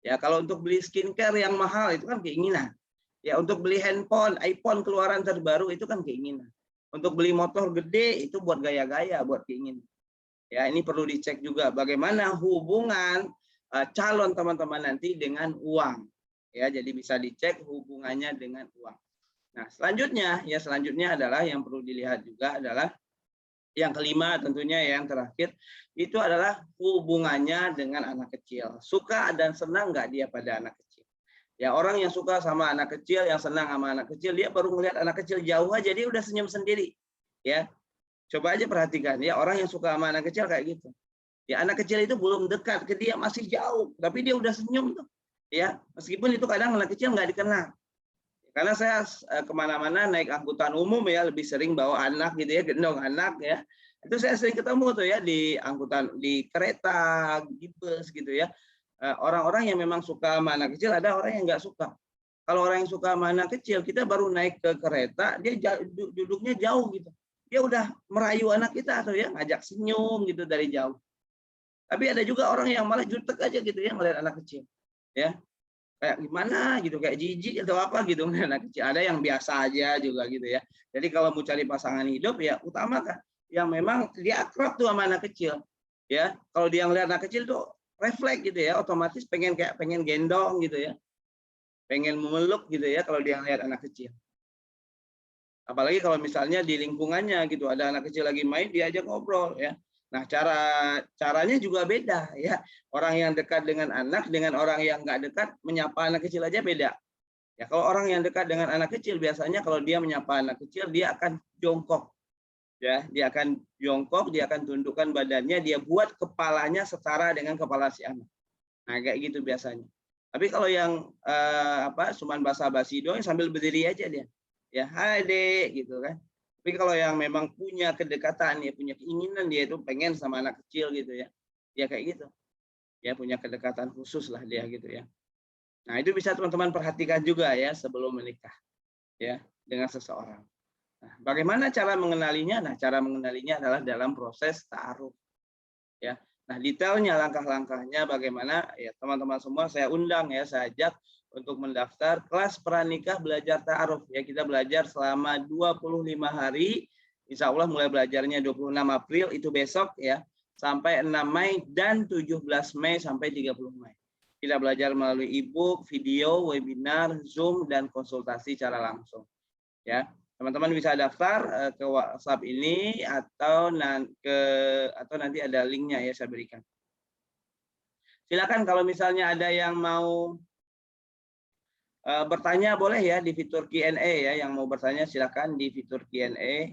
Ya, kalau untuk beli skincare yang mahal itu kan keinginan. Ya, untuk beli handphone, iPhone keluaran terbaru itu kan keinginan. Untuk beli motor gede itu buat gaya-gaya, buat keinginan. Ya, ini perlu dicek juga bagaimana hubungan calon teman-teman nanti dengan uang. Ya, jadi bisa dicek hubungannya dengan uang. Nah, selanjutnya adalah yang perlu dilihat juga adalah yang kelima, tentunya yang terakhir itu adalah hubungannya dengan anak kecil. Suka dan senang nggak dia pada anak kecil? Ya, orang yang suka sama anak kecil, yang senang sama anak kecil, dia baru melihat anak kecil jauh aja dia udah senyum sendiri. Ya, coba aja perhatikan ya, orang yang suka sama anak kecil kayak gitu. Ya, anak kecil itu belum dekat ke dia, masih jauh, tapi dia udah senyum tuh. Ya, meskipun itu kadang anak kecil nggak dikenal. Karena saya kemana-mana naik angkutan umum ya, lebih sering bawa anak gitu ya, gendong anak ya. Itu saya sering ketemu tuh ya di angkutan, di kereta, di bus gitu ya. Orang-orang yang memang suka sama anak kecil, ada orang yang nggak suka. Kalau orang yang suka sama anak kecil, kita baru naik ke kereta, dia duduknya jauh gitu. Dia udah merayu anak kita atau ya ngajak senyum gitu dari jauh. Tapi ada juga orang yang malah jutek aja gitu ya melihat anak kecil. Ya, kayak gimana gitu, kayak jijik atau apa gitu anak kecil. Ada yang biasa aja juga gitu ya. Jadi kalau mau cari pasangan hidup ya utamakan yang memang dia akrab tuh sama anak kecil. Ya, kalau dia ngelihat anak kecil tuh refleks gitu ya, otomatis pengen gendong gitu ya. Pengen memeluk gitu ya kalau dia ngelihat anak kecil. Apalagi kalau misalnya di lingkungannya gitu ada anak kecil lagi main diajak ngobrol ya. Nah, caranya juga beda ya. Orang yang dekat dengan anak dengan orang yang nggak dekat menyapa anak kecil aja beda. Ya, kalau orang yang dekat dengan anak kecil biasanya kalau dia menyapa anak kecil dia akan jongkok. Ya, dia akan jongkok, dia akan tundukkan badannya, dia buat kepalanya setara dengan kepala si anak. Nah, kayak gitu biasanya. Tapi kalau yang cuman basa-basi doang sambil berdiri aja dia. Ya, hai Dek gitu kan. Tapi kalau yang memang punya kedekatan ya, punya keinginan dia itu pengen sama anak kecil gitu ya. Ya kayak gitu. Ya punya kedekatan khusus lah dia gitu ya. Nah, itu bisa teman-teman perhatikan juga ya sebelum menikah ya dengan seseorang. Nah, bagaimana cara mengenalinya? Nah, cara mengenalinya adalah dalam proses ta'aruf. Ya. Nah, detailnya langkah-langkahnya bagaimana ya teman-teman semua saya undang ya, saya ajak untuk mendaftar kelas pranikah belajar ta'aruf ya. Kita belajar selama 25 hari. Insya Allah mulai belajarnya 26 April itu besok ya sampai 6 Mei dan 17 Mei sampai 30 Mei. Kita belajar melalui e-book, video, webinar, Zoom dan konsultasi secara langsung. Ya. Teman-teman bisa daftar ke WhatsApp ini atau nanti ada linknya ya saya berikan. Silakan kalau misalnya ada yang mau bertanya boleh ya di fitur Q&A ya, yang mau bertanya silakan di fitur Q&A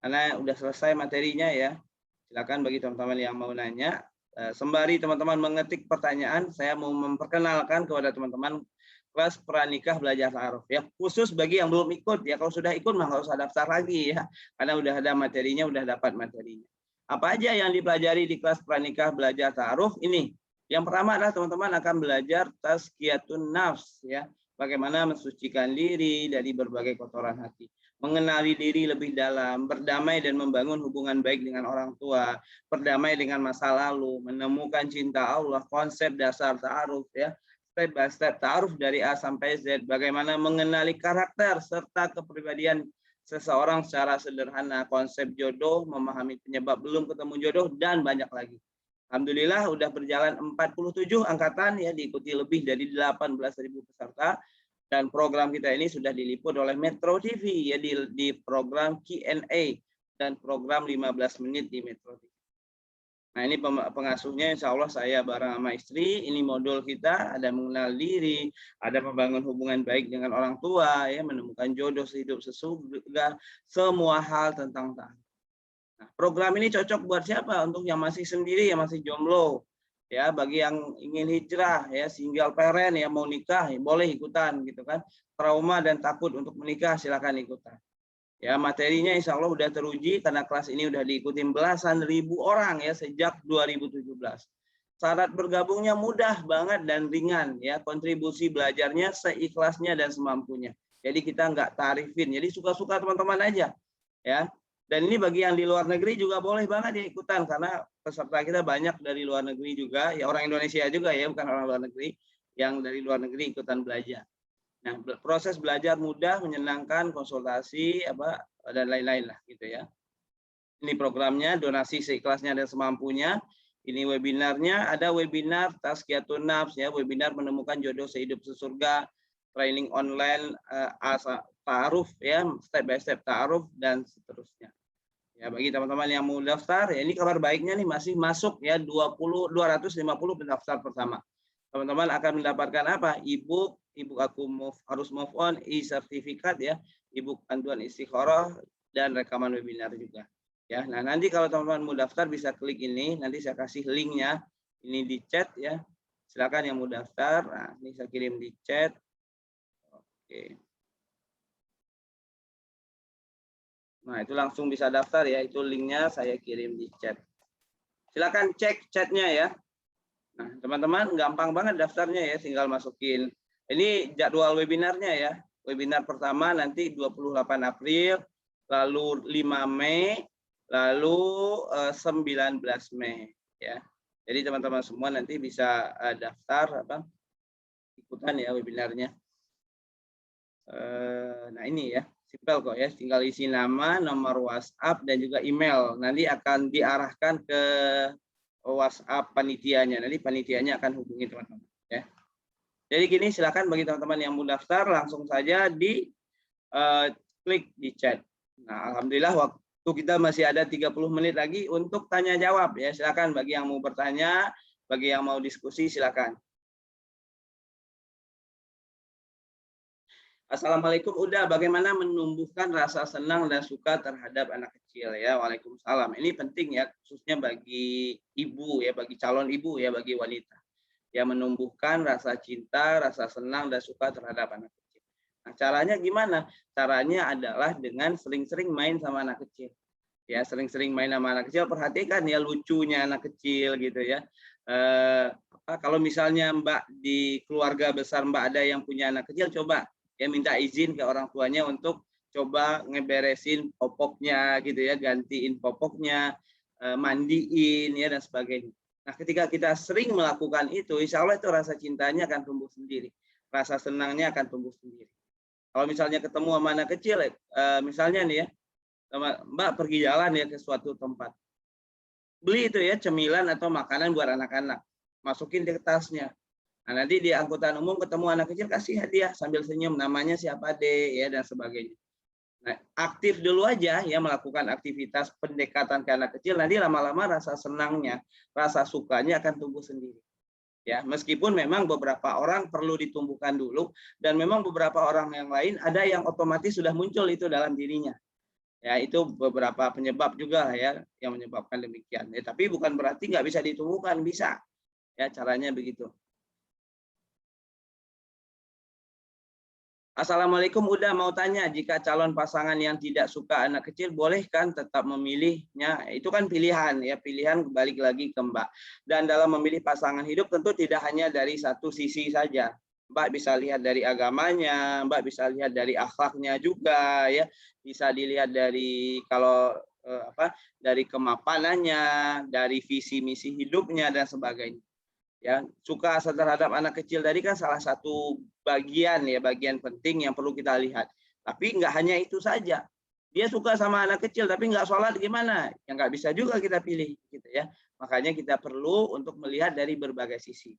karena udah selesai materinya ya. Silakan bagi teman-teman yang mau nanya. Sembari teman-teman mengetik pertanyaan, saya mau memperkenalkan kepada teman-teman kelas pranikah belajar ta'aruf ya, khusus bagi yang belum ikut ya. Kalau sudah ikut mah nggak usah daftar lagi ya, karena udah ada materinya, udah dapat materinya. Apa aja yang dipelajari di kelas pranikah belajar ta'aruf ini? Yang pertama adalah teman-teman akan belajar tazkiyatun nafs ya, bagaimana mensucikan diri dari berbagai kotoran hati, mengenali diri lebih dalam, berdamai dan membangun hubungan baik dengan orang tua, berdamai dengan masa lalu, menemukan cinta Allah, konsep dasar ta'aruf ya, step by step ta'aruf dari A sampai Z, bagaimana mengenali karakter serta kepribadian seseorang secara sederhana, konsep jodoh, memahami penyebab belum ketemu jodoh, dan banyak lagi. Alhamdulillah udah berjalan 47 angkatan ya, diikuti lebih dari 18.000 peserta, dan program kita ini sudah diliput oleh Metro TV ya di program Q&A dan program 15 menit di Metro TV. Nah, ini pengasuhnya insya Allah saya bareng sama istri. Ini modul kita, ada mengenal diri, ada membangun hubungan baik dengan orang tua, ya, menemukan jodoh sehidup sesudah, semua hal tentang ta'aruf. Nah, program ini cocok buat siapa? Untuk yang masih sendiri, yang masih jomblo, ya, bagi yang ingin hijrah, ya, single parent, ya, mau nikah, ya, boleh ikutan, gitu kan? Trauma dan takut untuk menikah, silakan ikutan. Ya, materinya insya Allah udah teruji karena kelas ini udah diikuti belasan ribu orang ya sejak 2017. Syarat bergabungnya mudah banget dan ringan ya, kontribusi belajarnya seikhlasnya dan semampunya. Jadi kita nggak tarifin, jadi suka-suka teman-teman aja ya. Dan ini bagi yang di luar negeri juga boleh banget ya ikutan karena peserta kita banyak dari luar negeri juga, ya orang Indonesia juga ya, bukan orang luar negeri, yang dari luar negeri ikutan belajar. Nah, proses belajar mudah, menyenangkan, konsultasi apa dan lain-lain lah gitu ya. Ini programnya, donasi seikhlasnya dan semampunya. Ini webinarnya, ada webinar Tazkiyatun Nafs ya, webinar menemukan jodoh sehidup sesurga, training online ta'aruf ya, step by step ta'aruf dan seterusnya. Ya, bagi teman-teman yang mau daftar, ya ini kabar baiknya nih masih masuk ya 250 pendaftar pertama. Teman-teman akan mendapatkan apa? E-book aku harus move on, e-sertifikat ya, e-book panduan istikharah dan rekaman webinar juga. Ya, nah nanti kalau teman-teman mau daftar bisa klik ini, nanti saya kasih linknya ini di chat ya. Silakan yang mau daftar. Nah, ini saya kirim di chat. Oke. Nah, itu langsung bisa daftar ya, itu linknya saya kirim di chat. Silakan cek chatnya ya. Nah, teman-teman gampang banget daftarnya ya, tinggal masukin. Ini jadwal webinarnya ya. Webinar pertama nanti 28 April, lalu 5 Mei, lalu 19 Mei ya. Jadi teman-teman semua nanti bisa daftar apa ikutan ya webinarnya. Nah, ini ya. Simpel kok ya, tinggal isi nama, nomor WhatsApp dan juga email. Nanti akan diarahkan ke WhatsApp panitianya. Nanti panitianya akan hubungi teman-teman ya. Jadi gini, silakan bagi teman-teman yang mau daftar langsung saja di klik di chat. Nah, alhamdulillah waktu kita masih ada 30 menit lagi untuk tanya jawab ya. Silakan bagi yang mau bertanya, bagi yang mau diskusi silakan. Assalamualaikum, udah bagaimana menumbuhkan rasa senang dan suka terhadap anak kecil ya. Waalaikumsalam. Ini penting ya, khususnya bagi ibu ya, bagi calon ibu ya, bagi wanita. Ya, menumbuhkan rasa cinta, rasa senang dan suka terhadap anak kecil. Nah, caranya gimana? Caranya adalah dengan sering-sering main sama anak kecil. Ya, sering-sering main sama anak kecil, perhatikan ya lucunya anak kecil gitu ya. Kalau misalnya Mbak di keluarga besar Mbak ada yang punya anak kecil, coba ya minta izin ke orang tuanya untuk coba ngeberesin popoknya gitu ya, gantiin popoknya, mandiin ya dan sebagainya. Nah, ketika kita sering melakukan itu, insya Allah itu rasa cintanya akan tumbuh sendiri, rasa senangnya akan tumbuh sendiri. Kalau misalnya ketemu sama anak kecil, misalnya nih ya, Mbak pergi jalan ya ke suatu tempat, beli itu ya cemilan atau makanan buat anak-anak, masukin di tasnya. Nah, nanti di angkutan umum ketemu anak kecil, kasih hadiah sambil senyum, namanya siapa deh ya dan sebagainya. Nah, aktif dulu aja ya melakukan aktivitas pendekatan ke anak kecil, nanti lama-lama rasa senangnya, rasa sukanya akan tumbuh sendiri. Ya, meskipun memang beberapa orang perlu ditumbuhkan dulu dan memang beberapa orang yang lain ada yang otomatis sudah muncul itu dalam dirinya. Ya, itu beberapa penyebab juga ya yang menyebabkan demikian. Ya, tapi bukan berarti nggak bisa ditumbuhkan, bisa. Ya, caranya begitu. Assalamualaikum, udah mau tanya, jika calon pasangan yang tidak suka anak kecil, boleh kan tetap memilihnya? Itu kan pilihan, ya pilihan balik lagi ke Mbak. Dan dalam memilih pasangan hidup tentu tidak hanya dari satu sisi saja. Mbak bisa lihat dari agamanya, Mbak bisa lihat dari akhlaknya juga, ya bisa dilihat dari kalau dari kemapanannya, dari visi misi hidupnya dan sebagainya. Ya, suka terhadap anak kecil tadi kan salah satu bagian ya, bagian penting yang perlu kita lihat. Tapi nggak hanya itu saja. Dia suka sama anak kecil tapi nggak sholat gimana? Ya nggak bisa juga kita pilih gitu ya. Makanya kita perlu untuk melihat dari berbagai sisi.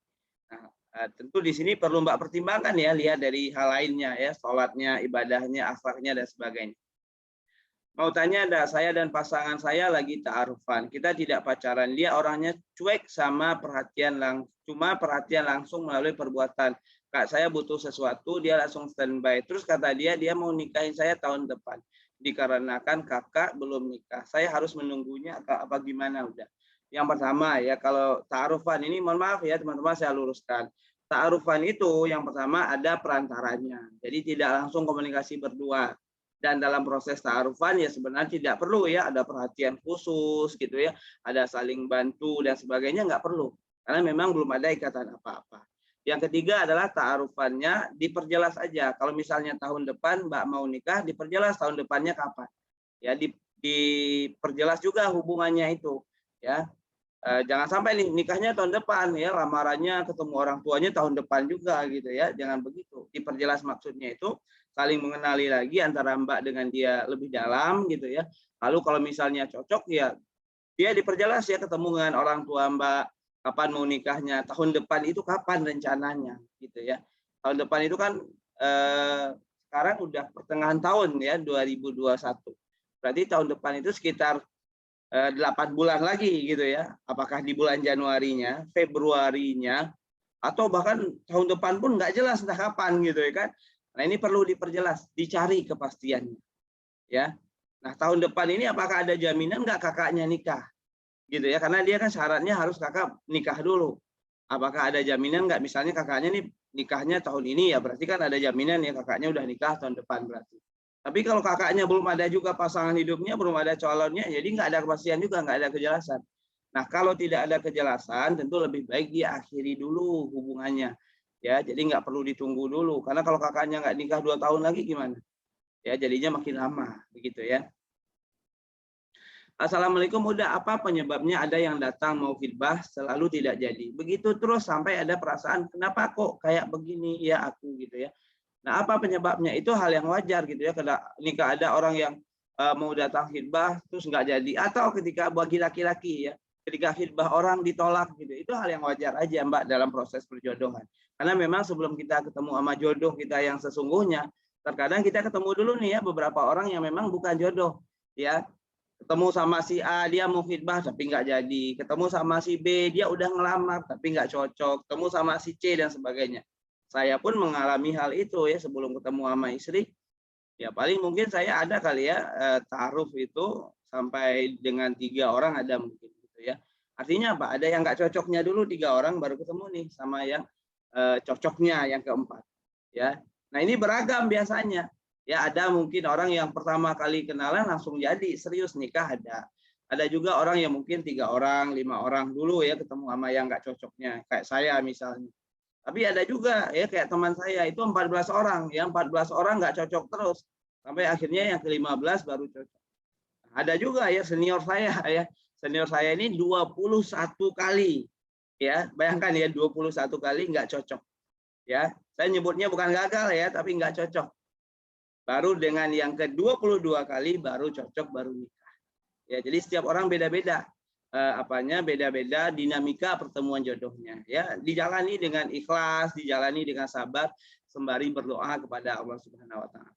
Nah, tentu di sini perlu Mbak pertimbangkan ya, lihat dari hal lainnya ya, sholatnya, ibadahnya, akhlaknya dan sebagainya. Mau tanya, ada saya dan pasangan saya lagi ta'arufan. Kita tidak pacaran. Dia orangnya cuek sama cuma perhatian langsung melalui perbuatan. Kak, saya butuh sesuatu, dia langsung standby. Terus kata dia mau nikahin saya tahun depan. Dikarenakan kakak belum nikah. Saya harus menunggunya apa gimana udah. Yang pertama ya, kalau ta'arufan ini mohon maaf ya teman-teman, saya luruskan. Ta'arufan itu yang pertama ada perantaranya. Jadi tidak langsung komunikasi berdua. Dan dalam proses ta'arufan ya sebenarnya tidak perlu ya ada perhatian khusus gitu ya, ada saling bantu dan sebagainya, nggak perlu karena memang belum ada ikatan apa-apa. Yang ketiga adalah ta'arufannya diperjelas aja. Kalau misalnya tahun depan Mbak mau nikah, diperjelas tahun depannya kapan. Ya diperjelas juga hubungannya itu ya. Jangan sampai nih nikahnya tahun depan ya, lamarannya ketemu orang tuanya tahun depan juga gitu ya. Jangan begitu. Diperjelas maksudnya itu saling mengenali lagi antara Mbak dengan dia lebih dalam gitu ya. Lalu kalau misalnya cocok ya dia diperjelas ya, ketemu dengan orang tua Mbak, kapan mau nikahnya, tahun depan itu kapan rencananya gitu ya. Tahun depan itu kan sekarang udah pertengahan tahun ya 2021. Berarti tahun depan itu sekitar 8 bulan lagi gitu ya. Apakah di bulan Januarinya, Februarinya, atau bahkan tahun depan pun nggak jelas entah kapan gitu ya kan. Nah ini perlu diperjelas, dicari kepastiannya ya. Nah tahun depan ini apakah ada jaminan nggak kakaknya nikah gitu ya, karena dia kan syaratnya harus kakak nikah dulu. Apakah ada jaminan nggak, misalnya kakaknya nih nikahnya tahun ini ya berarti kan ada jaminan ya kakaknya udah nikah tahun depan berarti. Tapi kalau kakaknya belum ada juga pasangan hidupnya, belum ada calonnya, jadi nggak ada kepastian juga, nggak ada kejelasan. Nah kalau tidak ada kejelasan, tentu lebih baik dia akhiri dulu hubungannya. Ya, jadi nggak perlu ditunggu dulu. Karena kalau kakaknya nggak nikah 2 tahun lagi gimana? Ya, jadinya makin lama, begitu ya. Assalamualaikum, udah apa penyebabnya ada yang datang mau khidbah selalu tidak jadi. Begitu terus sampai ada perasaan kenapa kok kayak begini ya aku gitu ya. Nah, apa penyebabnya? Itu hal yang wajar gitu ya. Ketika ada orang yang mau datang khidbah terus nggak jadi, atau ketika bagi laki-laki ya, ketika khidbah orang ditolak gitu, itu hal yang wajar aja Mbak dalam proses perjodohan. Karena memang sebelum kita ketemu sama jodoh kita yang sesungguhnya, terkadang kita ketemu dulu nih ya beberapa orang yang memang bukan jodoh ya. Ketemu sama si A dia mau khidbah tapi nggak jadi, ketemu sama si B dia udah ngelamar tapi nggak cocok, ketemu sama si C dan sebagainya. Saya pun mengalami hal itu ya sebelum ketemu sama istri. Ya paling mungkin saya ada kali ya taruh itu sampai dengan 3 orang ada mungkin gitu ya. Artinya apa? Ada yang nggak cocoknya dulu 3 orang baru ketemu nih sama yang cocoknya yang keempat. Ya. Nah ini beragam biasanya. Ya ada mungkin orang yang pertama kali kenalan langsung jadi serius nikah ada. Ada juga orang yang mungkin 3 orang, 5 orang dulu ya ketemu sama yang nggak cocoknya. Kayak saya misalnya. Tapi ada juga ya kayak teman saya itu 14 orang, ya 14 orang nggak cocok terus. Sampai akhirnya yang ke-15 baru cocok. Ada juga ya senior saya ya. Senior saya ini 21 kali. Ya, bayangkan ya 21 kali nggak cocok. Ya, saya nyebutnya bukan gagal ya, tapi nggak cocok. Baru dengan yang ke-22 kali baru cocok, baru nikah. Ya, jadi setiap orang beda-beda. Beda-beda dinamika pertemuan jodohnya ya, dijalani dengan ikhlas, dijalani dengan sabar sembari berdoa kepada Allah Subhanahu wa taala.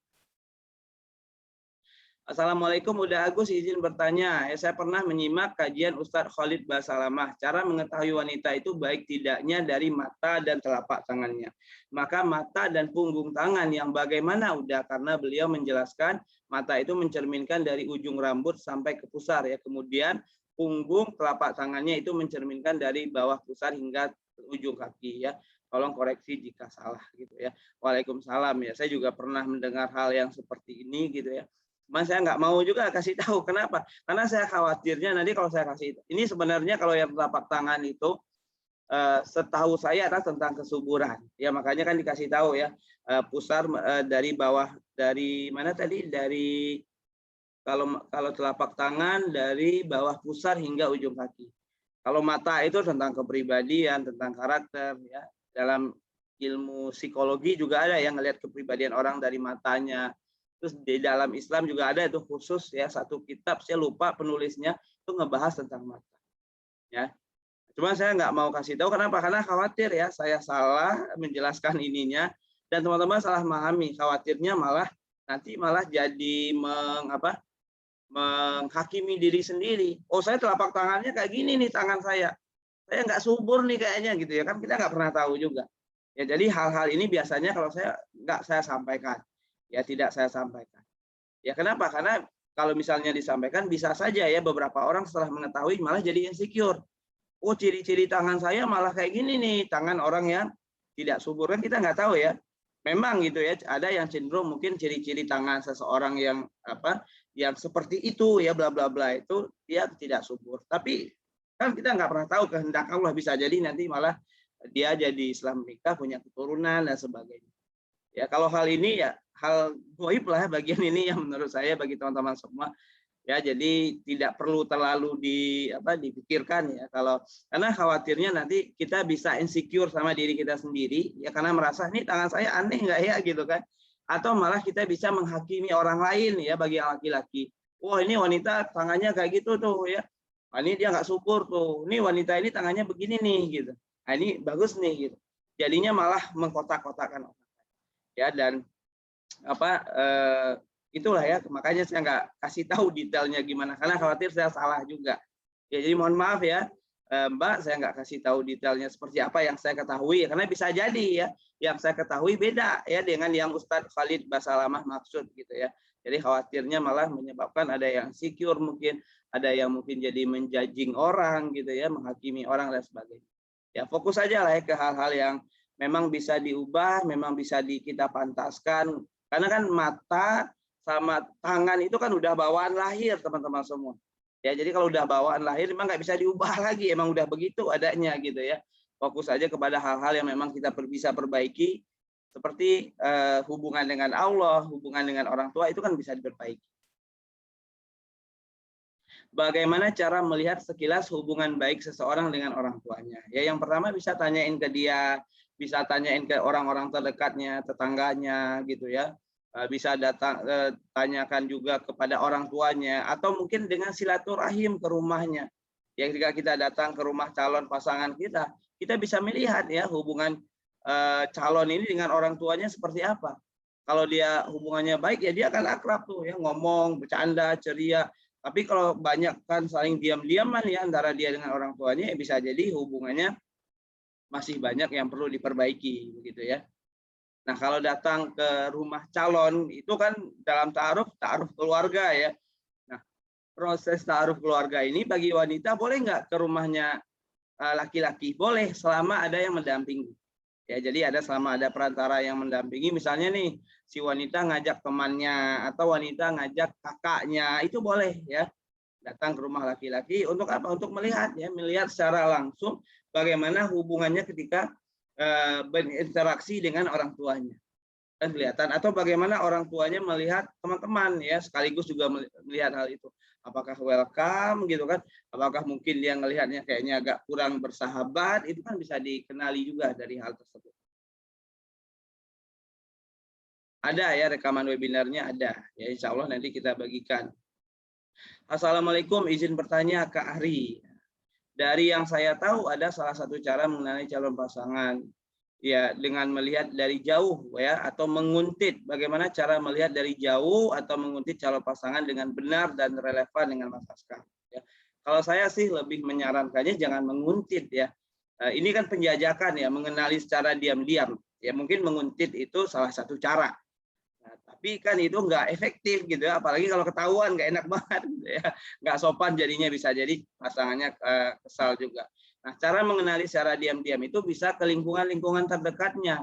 Assalamualaikum, udah Agus izin bertanya. Saya pernah menyimak kajian Ustadz Khalid Basalamah. Cara mengetahui wanita itu baik tidaknya dari mata dan telapak tangannya. Maka mata dan punggung tangan yang bagaimana udah, karena beliau menjelaskan mata itu mencerminkan dari ujung rambut sampai ke pusar ya. Kemudian punggung telapak tangannya itu mencerminkan dari bawah pusar hingga ujung kaki ya. Tolong koreksi jika salah gitu ya. Waalaikumsalam ya. Saya juga pernah mendengar hal yang seperti ini gitu ya. Mas saya nggak mau juga kasih tahu kenapa? Karena saya khawatirnya nanti kalau saya kasih ini sebenarnya kalau yang telapak tangan itu setahu saya adalah tentang kesuburan. Ya makanya kan dikasih tahu ya pusar dari bawah dari mana tadi dari kalau telapak tangan dari bawah pusar hingga ujung kaki. Kalau mata itu tentang kepribadian, tentang karakter ya. Dalam ilmu psikologi juga ada yang ngelihat kepribadian orang dari matanya. Terus di dalam Islam juga ada itu khusus ya satu kitab, saya lupa penulisnya, itu ngebahas tentang mata. Ya. Cuma saya nggak mau kasih tahu kenapa? Karena khawatir ya saya salah menjelaskan ininya dan teman-teman salah memahami. Khawatirnya malah nanti malah jadi menghakimi diri sendiri. Oh saya telapak tangannya kayak gini nih tangan saya nggak subur nih kayaknya gitu ya kan kita nggak pernah tahu juga. Ya jadi hal-hal ini biasanya kalau saya nggak saya sampaikan, ya tidak saya sampaikan. Ya kenapa? Karena kalau misalnya disampaikan bisa saja ya beberapa orang setelah mengetahui malah jadi insecure. Oh ciri-ciri tangan saya malah kayak gini nih, tangan orang yang tidak subur kan kita nggak tahu ya. Memang gitu ya, ada yang cenderung mungkin ciri-ciri tangan seseorang yang yang seperti itu ya bla bla bla itu dia tidak subur. Tapi kan kita nggak pernah tahu kehendak Allah, bisa jadi nanti malah dia jadi Islam nikah punya keturunan dan sebagainya. Ya kalau hal ini ya hal goib lah bagian ini yang menurut saya bagi teman-teman semua Ya, jadi tidak perlu terlalu dipikirkan ya, karena khawatirnya nanti kita bisa insecure sama diri kita sendiri ya, karena merasa ini tangan saya aneh nggak ya gitu kan, atau malah kita bisa menghakimi orang lain ya. Bagi yang laki-laki, wah ini wanita tangannya kayak gitu tuh ya, ini dia nggak syukur tuh, ini wanita ini tangannya begini nih gitu, nah, ini bagus nih gitu, jadinya malah mengkotak-kotakan orang ya. Dan itulah ya, makanya saya nggak kasih tahu detailnya gimana, karena khawatir saya salah juga ya. Jadi mohon maaf ya Mbak, saya nggak kasih tahu detailnya seperti apa yang saya ketahui, karena bisa jadi ya yang saya ketahui beda ya dengan yang Ustadz Khalid Basalamah maksud gitu ya. Jadi khawatirnya malah menyebabkan ada yang insecure, mungkin ada yang mungkin jadi menjudging orang gitu ya, menghakimi orang dan sebagainya. Ya fokus aja lah ya ke hal-hal yang memang bisa diubah, memang bisa kita pantaskan, karena kan mata sama tangan itu kan udah bawaan lahir teman-teman semua. Ya, jadi kalau udah bawaan lahir memang nggak bisa diubah lagi, emang udah begitu adanya gitu ya. Fokus aja kepada hal-hal yang memang kita bisa perbaiki, seperti hubungan dengan Allah, hubungan dengan orang tua itu kan bisa diperbaiki. Bagaimana cara melihat sekilas hubungan baik seseorang dengan orang tuanya? Ya, yang pertama bisa tanyain ke dia, bisa tanyain ke orang-orang terdekatnya, tetangganya gitu ya. Bisa tanyakan juga kepada orang tuanya, atau mungkin dengan silaturahim ke rumahnya. Ya, ketika kita datang ke rumah calon pasangan kita bisa melihat ya hubungan calon ini dengan orang tuanya seperti apa. Kalau dia hubungannya baik ya dia akan akrab tuh ya, ngomong, bercanda, ceria. Tapi kalau banyak kan saling diam-diaman ya antara dia dengan orang tuanya, ya bisa jadi hubungannya masih banyak yang perlu diperbaiki begitu ya. Nah, kalau datang ke rumah calon itu kan dalam ta'aruf keluarga ya. Nah, proses ta'aruf keluarga ini bagi wanita boleh nggak ke rumahnya laki-laki? Boleh, selama ada yang mendampingi. Ya, jadi selama ada perantara yang mendampingi, misalnya nih si wanita ngajak temannya atau wanita ngajak kakaknya, itu boleh ya. Datang ke rumah laki-laki untuk apa? Untuk melihat secara langsung bagaimana hubungannya ketika berinteraksi dengan orang tuanya, kan kelihatan, atau bagaimana orang tuanya melihat teman-teman ya, sekaligus juga melihat hal itu, apakah welcome gitu kan, apakah mungkin dia melihatnya kayaknya agak kurang bersahabat, itu kan bisa dikenali juga dari hal tersebut. Ada ya rekaman webinarnya, ada ya, insya Allah nanti kita bagikan. Assalamualaikum, izin bertanya Kak Ari. Dari yang saya tahu ada salah satu cara mengenali calon pasangan ya dengan melihat dari jauh ya, atau menguntit. Bagaimana cara melihat dari jauh atau menguntit calon pasangan dengan benar dan relevan dengan masa sekarang ya. Kalau saya sih lebih menyarankannya jangan menguntit ya. Ini kan penjajakan ya, mengenali secara diam-diam. Ya mungkin menguntit itu salah satu cara. Nah, tapi kan itu nggak efektif gitu ya, apalagi kalau ketahuan nggak enak banget gitu ya, nggak sopan jadinya, bisa jadi pasangannya kesal juga. Nah, cara mengenali secara diam-diam itu bisa ke lingkungan-lingkungan terdekatnya.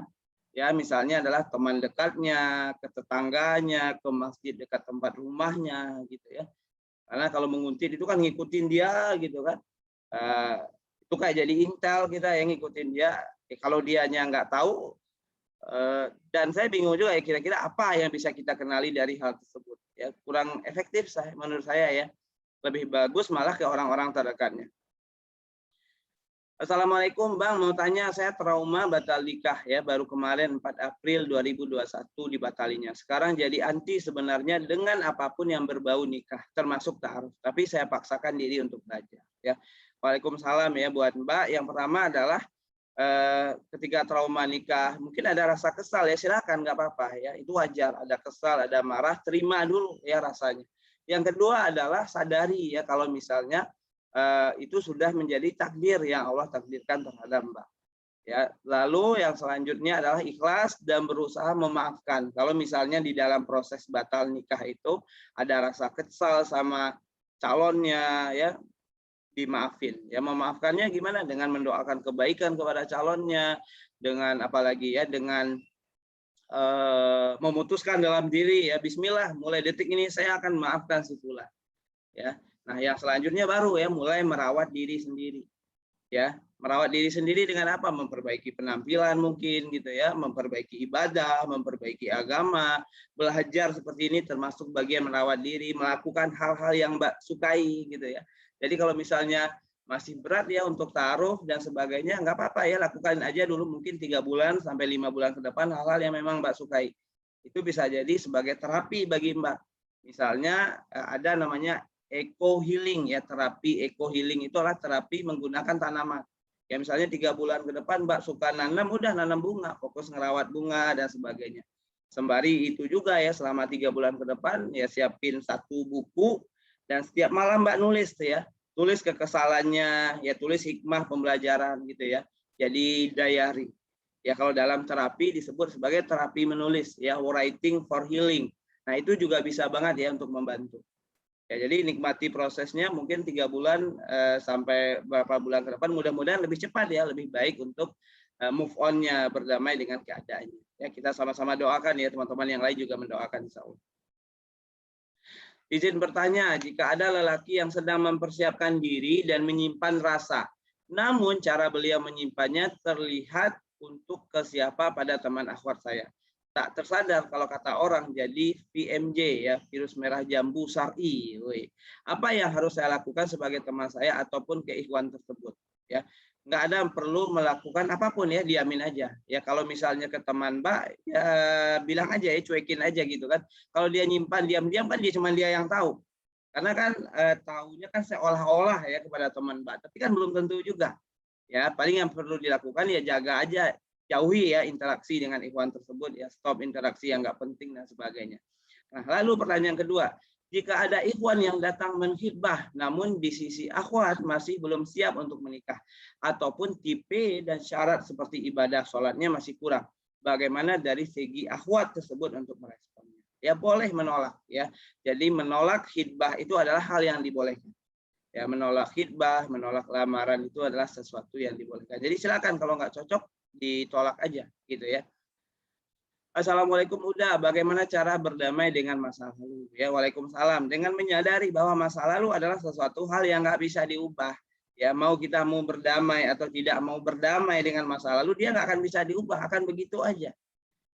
Ya, misalnya adalah teman dekatnya, ke tetangganya, ke masjid dekat tempat rumahnya gitu ya. Karena kalau menguntit itu kan ngikutin dia gitu kan. Itu kayak jadi intel kita yang ngikutin dia. Kalau dianya nggak tahu, dan saya bingung juga ya kira-kira apa yang bisa kita kenali dari hal tersebut ya, kurang efektif menurut saya ya, lebih bagus malah ke orang-orang terdekatnya. Assalamualaikum Bang, mau tanya, saya trauma batal nikah ya, baru kemarin 4 April 2021 dibatalinya. Sekarang jadi anti sebenarnya dengan apapun yang berbau nikah, termasuk ta'aruf, tapi saya paksakan diri untuk belajar ya. Waalaikumsalam ya buat Mbak. Yang pertama adalah ketika trauma nikah mungkin ada rasa kesal ya, silakan, nggak apa-apa ya, itu wajar, ada kesal, ada marah, terima dulu ya rasanya. Yang kedua adalah sadari ya kalau misalnya itu sudah menjadi takdir yang Allah takdirkan terhadap Mbak ya. Lalu yang selanjutnya adalah ikhlas dan berusaha memaafkan. Kalau misalnya di dalam proses batal nikah itu ada rasa kesal sama calonnya ya, dimaafin ya. Memaafkannya gimana? Dengan mendoakan kebaikan kepada calonnya, dengan apalagi ya, dengan memutuskan dalam diri ya, bismillah, mulai detik ini saya akan maafkan si fulan ya. Nah, yang selanjutnya baru ya mulai merawat diri sendiri Ya, merawat diri sendiri dengan apa? Memperbaiki penampilan mungkin gitu ya, memperbaiki ibadah, memperbaiki agama, belajar seperti ini termasuk bagian merawat diri, melakukan hal-hal yang Mbak sukai gitu ya. Jadi kalau misalnya masih berat ya untuk taruh dan sebagainya, nggak apa-apa ya, lakukan aja dulu mungkin 3 bulan sampai 5 bulan ke depan hal-hal yang memang Mbak sukai. Itu bisa jadi sebagai terapi bagi Mbak. Misalnya ada namanya eco healing ya, terapi eco healing itu adalah terapi menggunakan tanaman. Ya misalnya 3 bulan ke depan Mbak suka nanam, udah nanam bunga, fokus ngerawat bunga dan sebagainya. Sembari itu juga ya selama 3 bulan ke depan ya siapin 1 buku dan setiap malam Mbak nulis tuh ya, tulis kekesalannya, ya tulis hikmah pembelajaran gitu ya. Jadi diary. Ya kalau dalam terapi disebut sebagai terapi menulis ya, writing for healing. Nah itu juga bisa banget ya untuk membantu. Ya, jadi nikmati prosesnya mungkin 3 bulan sampai beberapa bulan ke depan mudah-mudahan lebih cepat ya, lebih baik untuk move on-nya, berdamai dengan keadaannya. Ya, kita sama-sama doakan ya, teman-teman yang lain juga mendoakan insya Allah. Izin bertanya, jika ada lelaki yang sedang mempersiapkan diri dan menyimpan rasa, namun cara beliau menyimpannya terlihat untuk ke siapa pada teman akhwat saya. Tak tersadar kalau kata orang jadi VMJ ya, virus merah jambu syar'i. Apa yang harus saya lakukan sebagai teman saya ataupun ke ikhwan tersebut ya? Nggak ada yang perlu melakukan apapun ya, diamin aja ya. Kalau misalnya ke teman Mbak ya bilang aja ya, cuekin aja gitu kan. Kalau dia nyimpan diam-diam kan dia cuma dia yang tahu. Karena kan tahunya kan seolah-olah ya kepada teman Mbak, tapi kan belum tentu juga. Ya, paling yang perlu dilakukan ya jaga aja, jauhi ya interaksi dengan ikhwan tersebut ya, stop interaksi yang nggak penting dan sebagainya. Nah, lalu pertanyaan kedua, jika ada ikhwan yang datang menghitbah namun di sisi akhwat masih belum siap untuk menikah ataupun tipe dan syarat seperti ibadah sholatnya masih kurang, bagaimana dari segi akhwat tersebut untuk meresponnya? Ya boleh menolak ya. Jadi menolak khitbah itu adalah hal yang dibolehkan. Ya, menolak khitbah, menolak lamaran itu adalah sesuatu yang dibolehkan. Jadi silakan kalau nggak cocok ditolak aja gitu ya. Assalamualaikum Uda, bagaimana cara berdamai dengan masa lalu? Ya, Waalaikumsalam. Dengan menyadari bahwa masa lalu adalah sesuatu hal yang nggak bisa diubah. Ya, mau kita mau berdamai atau tidak mau berdamai dengan masa lalu, dia nggak akan bisa diubah, akan begitu aja.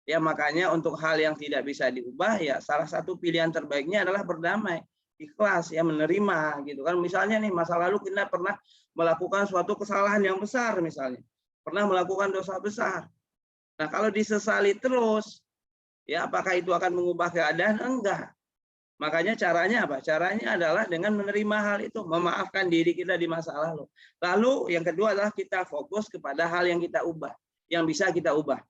Ya, makanya untuk hal yang tidak bisa diubah, ya salah satu pilihan terbaiknya adalah berdamai, ikhlas, ya menerima gitu kan. Misalnya nih masa lalu kita pernah melakukan suatu kesalahan yang besar misalnya, pernah melakukan dosa besar. Nah, kalau disesali terus, ya apakah itu akan mengubah keadaan? Enggak. Makanya caranya apa? Caranya adalah dengan menerima hal itu, memaafkan diri kita di masa lalu. Lalu yang kedua adalah kita fokus kepada hal yang kita ubah, yang bisa kita ubah.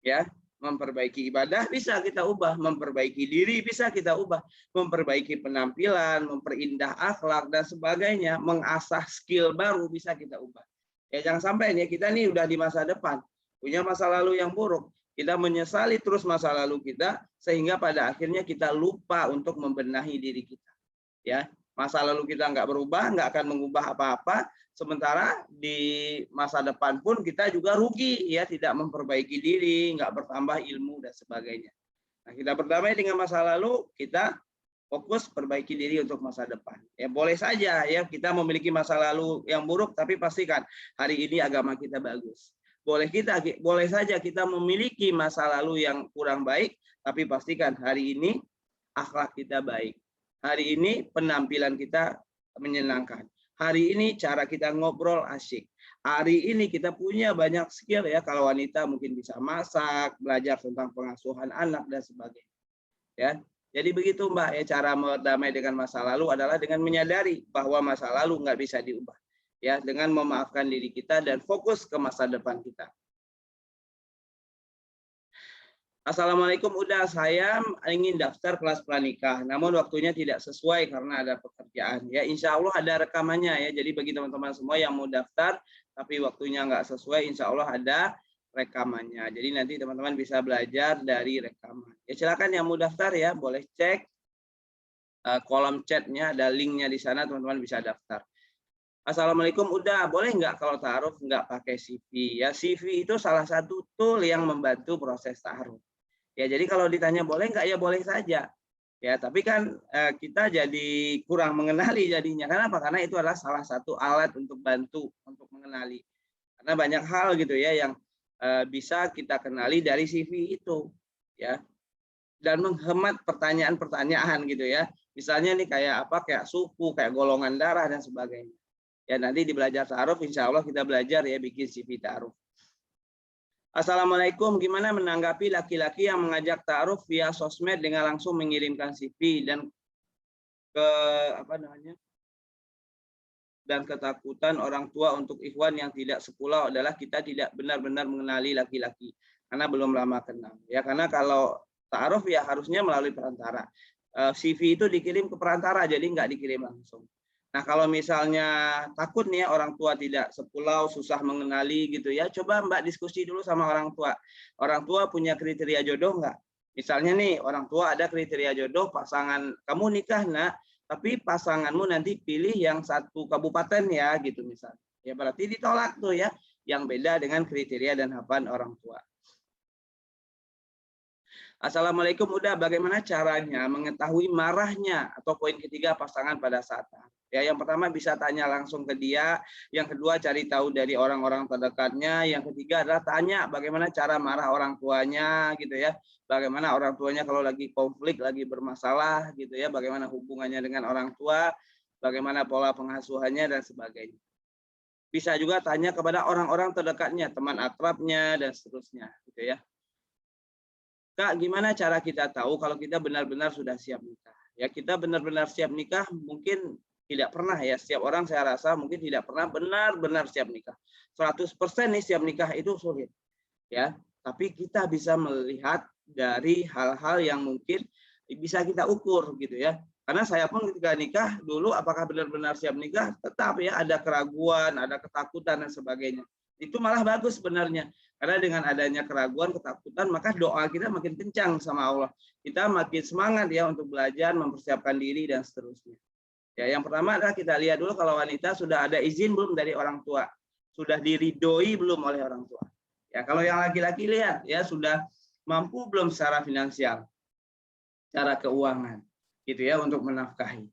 Ya, memperbaiki ibadah bisa kita ubah, memperbaiki diri bisa kita ubah, memperbaiki penampilan, memperindah akhlak dan sebagainya, mengasah skill baru bisa kita ubah. Ya jangan sampai nih kita nih udah di masa depan, punya masa lalu yang buruk, kita menyesali terus masa lalu kita sehingga pada akhirnya kita lupa untuk membenahi diri kita. Ya, masa lalu kita nggak berubah, nggak akan mengubah apa-apa. Sementara di masa depan pun kita juga rugi, ya tidak memperbaiki diri, nggak bertambah ilmu dan sebagainya. Nah, kita berdamai dengan masa lalu, kita fokus perbaiki diri untuk masa depan. Ya boleh saja ya kita memiliki masa lalu yang buruk, tapi pastikan hari ini agama kita bagus. Boleh saja kita memiliki masa lalu yang kurang baik, tapi pastikan hari ini akhlak kita baik. Hari ini penampilan kita menyenangkan. Hari ini cara kita ngobrol asyik. Hari ini kita punya banyak skill ya. Kalau wanita mungkin bisa masak, belajar tentang pengasuhan anak dan sebagainya. Ya, jadi begitu Mbak ya, cara berdamai dengan masa lalu adalah dengan menyadari bahwa masa lalu nggak bisa diubah. Ya, dengan memaafkan diri kita dan fokus ke masa depan kita. Assalamualaikum, udah saya ingin daftar kelas pranikah, namun waktunya tidak sesuai karena ada pekerjaan. Ya, insya Allah ada rekamannya ya. Jadi bagi teman-teman semua yang mau daftar tapi waktunya nggak sesuai, insya Allah ada rekamannya. Jadi nanti teman-teman bisa belajar dari rekaman. Ya silakan yang mau daftar ya, boleh cek kolom chatnya, ada linknya di sana, teman-teman bisa daftar. Assalamualaikum, udah boleh nggak kalau taruh nggak pakai CV? Ya CV itu salah satu tool yang membantu proses taruh. Ya, jadi kalau ditanya boleh nggak, ya boleh saja. Ya, tapi kan kita jadi kurang mengenali jadinya. Kenapa? Karena itu adalah salah satu alat untuk bantu untuk mengenali. Karena banyak hal gitu ya yang bisa kita kenali dari CV itu, ya. Dan menghemat pertanyaan-pertanyaan gitu ya. Misalnya nih kayak apa? Kayak suku, kayak golongan darah dan sebagainya. Ya nanti di belajar ta'aruf insya Allah kita belajar ya bikin CV ta'aruf. Assalamualaikum, gimana menanggapi laki-laki yang mengajak ta'aruf via sosmed dengan langsung mengirimkan CV dan ke apa namanya? Dan ketakutan orang tua untuk ikhwan yang tidak sepulau adalah kita tidak benar-benar mengenali laki-laki karena belum lama kenal. Ya karena kalau ta'aruf ya harusnya melalui perantara. CV itu dikirim ke perantara jadi nggak dikirim langsung. Nah kalau misalnya takut nih ya orang tua tidak sepulau, susah mengenali gitu ya, coba Mbak diskusi dulu sama orang tua. Orang tua punya kriteria jodoh nggak? Misalnya nih orang tua ada kriteria jodoh pasangan kamu nikah nak, tapi pasanganmu nanti pilih yang satu kabupaten ya gitu misalnya. Ya berarti ditolak tuh ya, yang beda dengan kriteria dan harapan orang tua. Assalamualaikum, udah bagaimana caranya mengetahui marahnya atau poin ketiga pasangan pada saat ya yang pertama bisa tanya langsung ke dia, yang kedua cari tahu dari orang-orang terdekatnya, yang ketiga adalah tanya bagaimana cara marah orang tuanya gitu ya, bagaimana orang tuanya kalau lagi konflik, lagi bermasalah gitu ya, bagaimana hubungannya dengan orang tua, bagaimana pola pengasuhannya dan sebagainya. Bisa juga tanya kepada orang-orang terdekatnya, teman akrabnya dan seterusnya gitu ya. Kak, gimana cara kita tahu kalau kita benar-benar sudah siap nikah? Ya, kita benar-benar siap nikah mungkin tidak pernah ya. Setiap orang saya rasa mungkin tidak pernah benar-benar siap nikah. 100% nih siap nikah itu sulit. Ya, tapi kita bisa melihat dari hal-hal yang mungkin bisa kita ukur gitu ya. Karena saya pun ketika nikah dulu apakah benar-benar siap nikah, tetap ya ada keraguan, ada ketakutan dan sebagainya. Itu malah bagus sebenarnya. Karena dengan adanya keraguan, ketakutan, maka doa kita makin kencang sama Allah. Kita makin semangat ya untuk belajar, mempersiapkan diri dan seterusnya. Ya, yang pertama adalah kita lihat dulu kalau wanita sudah ada izin belum dari orang tua, sudah diridhoi belum oleh orang tua. Ya, kalau yang laki-laki lihat ya sudah mampu belum secara finansial, secara keuangan, gitu ya untuk menafkahi.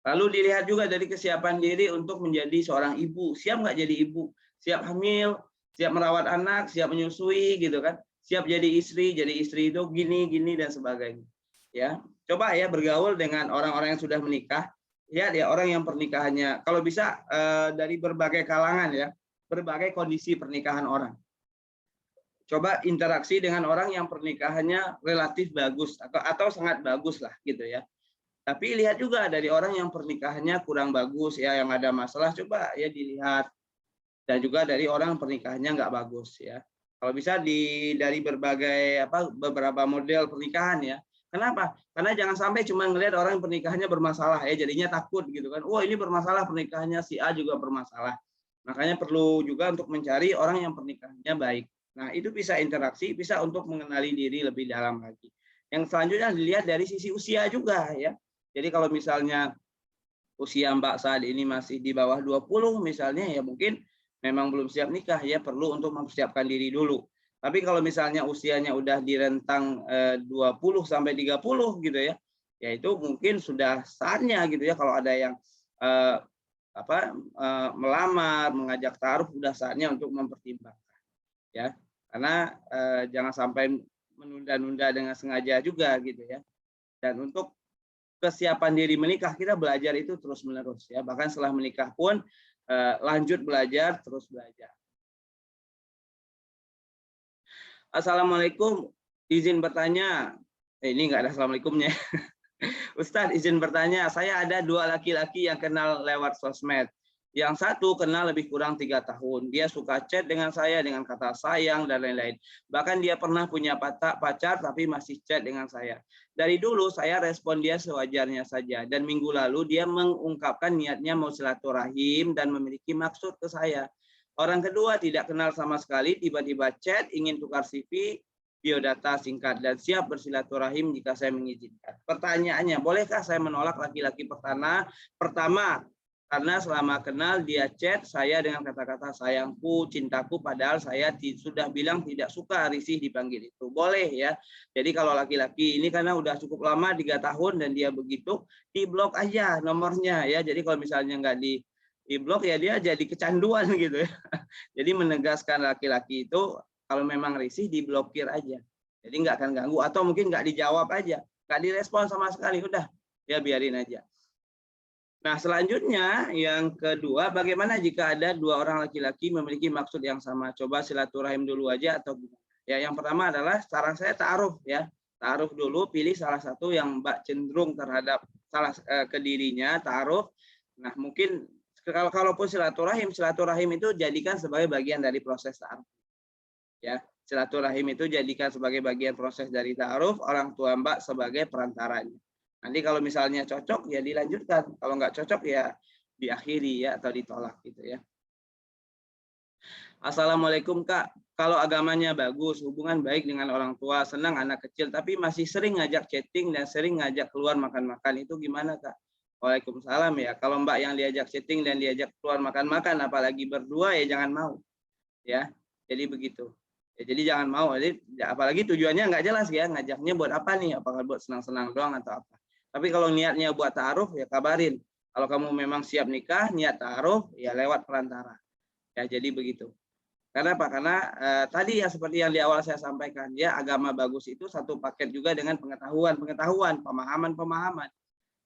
Lalu dilihat juga dari kesiapan diri untuk menjadi seorang ibu, siap nggak jadi ibu, siap hamil, siap merawat anak, siap menyusui gitu kan, siap jadi istri itu gini dan sebagainya. Ya, coba ya bergaul dengan orang-orang yang sudah menikah, ya dia orang yang pernikahannya kalau bisa dari berbagai kalangan ya, berbagai kondisi pernikahan orang. Coba interaksi dengan orang yang pernikahannya relatif bagus atau sangat bagus lah gitu ya. Tapi lihat juga dari orang yang pernikahannya kurang bagus ya, yang ada masalah coba ya dilihat. Dan juga dari orang pernikahannya nggak bagus ya. Kalau bisa dari berbagai beberapa model pernikahan ya. Kenapa? Karena jangan sampai cuma ngelihat orang yang pernikahannya bermasalah ya, jadinya takut gitu kan. Wah, ini bermasalah pernikahannya, si A juga bermasalah. Makanya perlu juga untuk mencari orang yang pernikahannya baik. Nah, itu bisa interaksi, bisa untuk mengenali diri lebih dalam lagi. Yang selanjutnya dilihat dari sisi usia juga ya. Jadi kalau misalnya usia Mbak saat ini masih di bawah 20 misalnya ya mungkin memang belum siap nikah ya, perlu untuk mempersiapkan diri dulu. Tapi kalau misalnya usianya udah di rentang 20 sampai 30 gitu ya, ya itu mungkin sudah saatnya gitu ya kalau ada yang melamar, mengajak taruh, sudah saatnya untuk mempertimbangkan ya. Karena jangan sampai menunda-nunda dengan sengaja juga gitu ya. Dan untuk kesiapan diri menikah kita belajar itu terus menerus ya, bahkan setelah menikah pun lanjut belajar, terus belajar. Assalamualaikum, izin bertanya. Ini nggak ada assalamualaikumnya. Ustadz izin bertanya, saya ada 2 laki-laki yang kenal lewat sosmed. Yang satu kenal lebih kurang 3 tahun. Dia suka chat dengan saya dengan kata sayang dan lain-lain. Bahkan dia pernah punya pacar tapi masih chat dengan saya. Dari dulu saya respon dia sewajarnya saja. Dan minggu lalu dia mengungkapkan niatnya mau silaturahim dan memiliki maksud ke saya. Orang kedua tidak kenal sama sekali, tiba-tiba chat ingin tukar CV, biodata singkat dan siap bersilaturahim jika saya mengizinkan. Pertanyaannya, bolehkah saya menolak laki-laki pertama Karena selama kenal dia chat saya dengan kata-kata sayangku, cintaku, padahal saya sudah bilang tidak suka risih dipanggil itu. Boleh ya. Jadi kalau laki-laki ini karena udah cukup lama 3 tahun dan dia begitu, diblok aja nomornya ya. Jadi kalau misalnya nggak di blok ya dia jadi kecanduan gitu ya. Jadi menegaskan laki-laki itu kalau memang risih diblokir aja. Jadi nggak akan ganggu atau mungkin nggak dijawab aja, nggak direspon sama sekali, udah ya biarin aja. Nah, selanjutnya yang kedua, bagaimana jika ada 2 orang laki-laki memiliki maksud yang sama? Coba silaturahim dulu aja atau gimana? Ya, yang pertama adalah saran saya ta'aruf ya. Ta'aruf dulu, pilih salah satu yang Mbak cenderung terhadap ke dirinya, ta'aruf. Nah, mungkin kalaupun silaturahim itu jadikan sebagai bagian dari proses ta'aruf. Ya, silaturahim itu jadikan sebagai bagian proses dari ta'aruf, orang tua Mbak sebagai perantaranya. Nanti kalau misalnya cocok ya dilanjutkan, kalau nggak cocok ya diakhiri ya atau ditolak gitu ya. Assalamualaikum Kak, kalau agamanya bagus, hubungan baik dengan orang tua, senang anak kecil, tapi masih sering ngajak chatting dan sering ngajak keluar makan-makan, itu gimana Kak? Waalaikumsalam ya. Kalau Mbak yang diajak chatting dan diajak keluar makan-makan, apalagi berdua ya jangan mau ya. Jadi begitu. Ya, jadi jangan mau. Jadi apalagi tujuannya nggak jelas ya, ngajaknya buat apa nih? Apakah buat senang-senang doang atau apa? Tapi kalau niatnya buat ta'aruf ya kabarin. Kalau kamu memang siap nikah, niat ta'aruf ya lewat perantara. Ya jadi begitu. Karena apa? Karena tadi ya seperti yang di awal saya sampaikan, ya agama bagus itu satu paket juga dengan pengetahuan, pemahaman.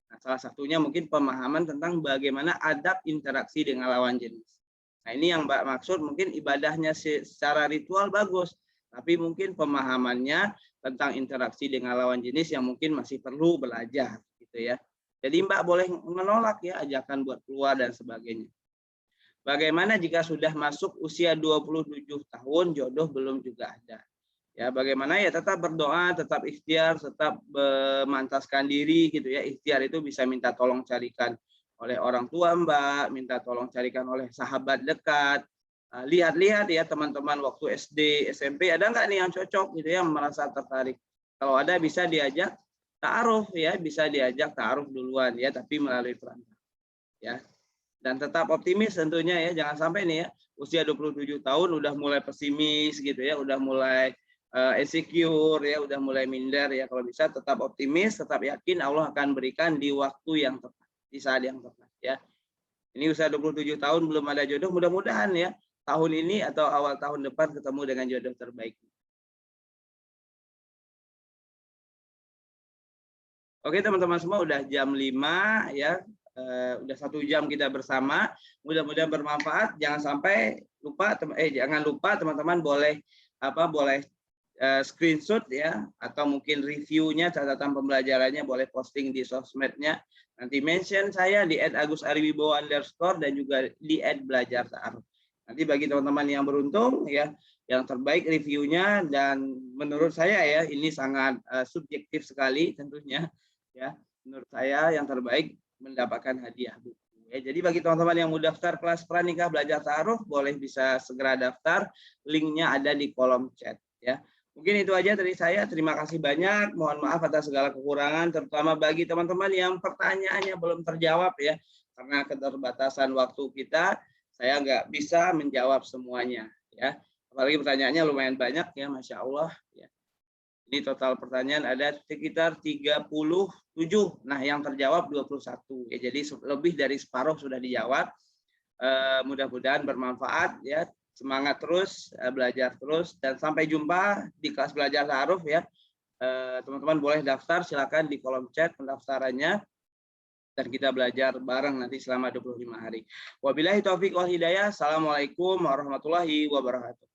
Nah, salah satunya mungkin pemahaman tentang bagaimana adab interaksi dengan lawan jenis. Nah, ini yang Mbak maksud mungkin ibadahnya secara ritual bagus, tapi mungkin pemahamannya tentang interaksi dengan lawan jenis yang mungkin masih perlu belajar gitu ya. Jadi Mbak boleh menolak ya ajakan buat keluar dan sebagainya. Bagaimana jika sudah masuk usia 27 tahun jodoh belum juga ada? Ya bagaimana ya tetap berdoa, tetap ikhtiar, tetap memantaskan diri gitu ya. Ikhtiar itu bisa minta tolong carikan oleh orang tua Mbak, minta tolong carikan oleh sahabat dekat. Lihat-lihat ya teman-teman waktu SD, SMP ada nggak nih yang cocok gitu ya, merasa tertarik. Kalau ada bisa diajak ta'aruf ya, bisa diajak ta'aruf duluan ya, tapi melalui perantara ya. Dan tetap optimis tentunya ya, jangan sampai nih ya usia 27 tahun udah mulai pesimis gitu ya, udah mulai insecure ya, udah mulai minder ya. Kalau bisa tetap optimis, tetap yakin Allah akan berikan di waktu yang tepat, di saat yang tepat ya. Ini usia 27 tahun belum ada jodoh, mudah-mudahan ya tahun ini atau awal tahun depan ketemu dengan jodoh terbaik. Oke teman-teman semua, udah jam 5 ya, udah 1 jam kita bersama. Mudah-mudahan bermanfaat. Jangan lupa teman-teman boleh screenshot ya, atau mungkin reviewnya, catatan pembelajarannya boleh posting di sosmednya. Nanti mention saya di @agusariwibowo_ dan juga di @belajarta'aruf. Nanti bagi teman-teman yang beruntung ya, yang terbaik reviewnya, dan menurut saya ya ini sangat subjektif sekali tentunya ya. Menurut saya yang terbaik mendapatkan hadiah buku. Ya, jadi bagi teman-teman yang mau daftar kelas pranikah belajar ta'aruf boleh bisa segera daftar. Linknya ada di kolom chat ya. Mungkin itu aja dari saya. Terima kasih banyak. Mohon maaf atas segala kekurangan, terutama bagi teman-teman yang pertanyaannya belum terjawab ya. Karena keterbatasan waktu kita, saya nggak bisa menjawab semuanya ya. Apalagi pertanyaannya lumayan banyak ya, Masya Allah ya. Ini total pertanyaan ada sekitar 37. Nah, yang terjawab 21 ya. Jadi lebih dari separuh sudah dijawab. Mudah-mudahan bermanfaat ya. Semangat terus, belajar terus, dan sampai jumpa di kelas belajar ta'aruf ya. Teman-teman boleh daftar, silakan di kolom chat pendaftarannya, dan kita belajar bareng nanti selama 25 hari. Wabillahi taufiq wal hidayah. Assalamualaikum warahmatullahi wabarakatuh.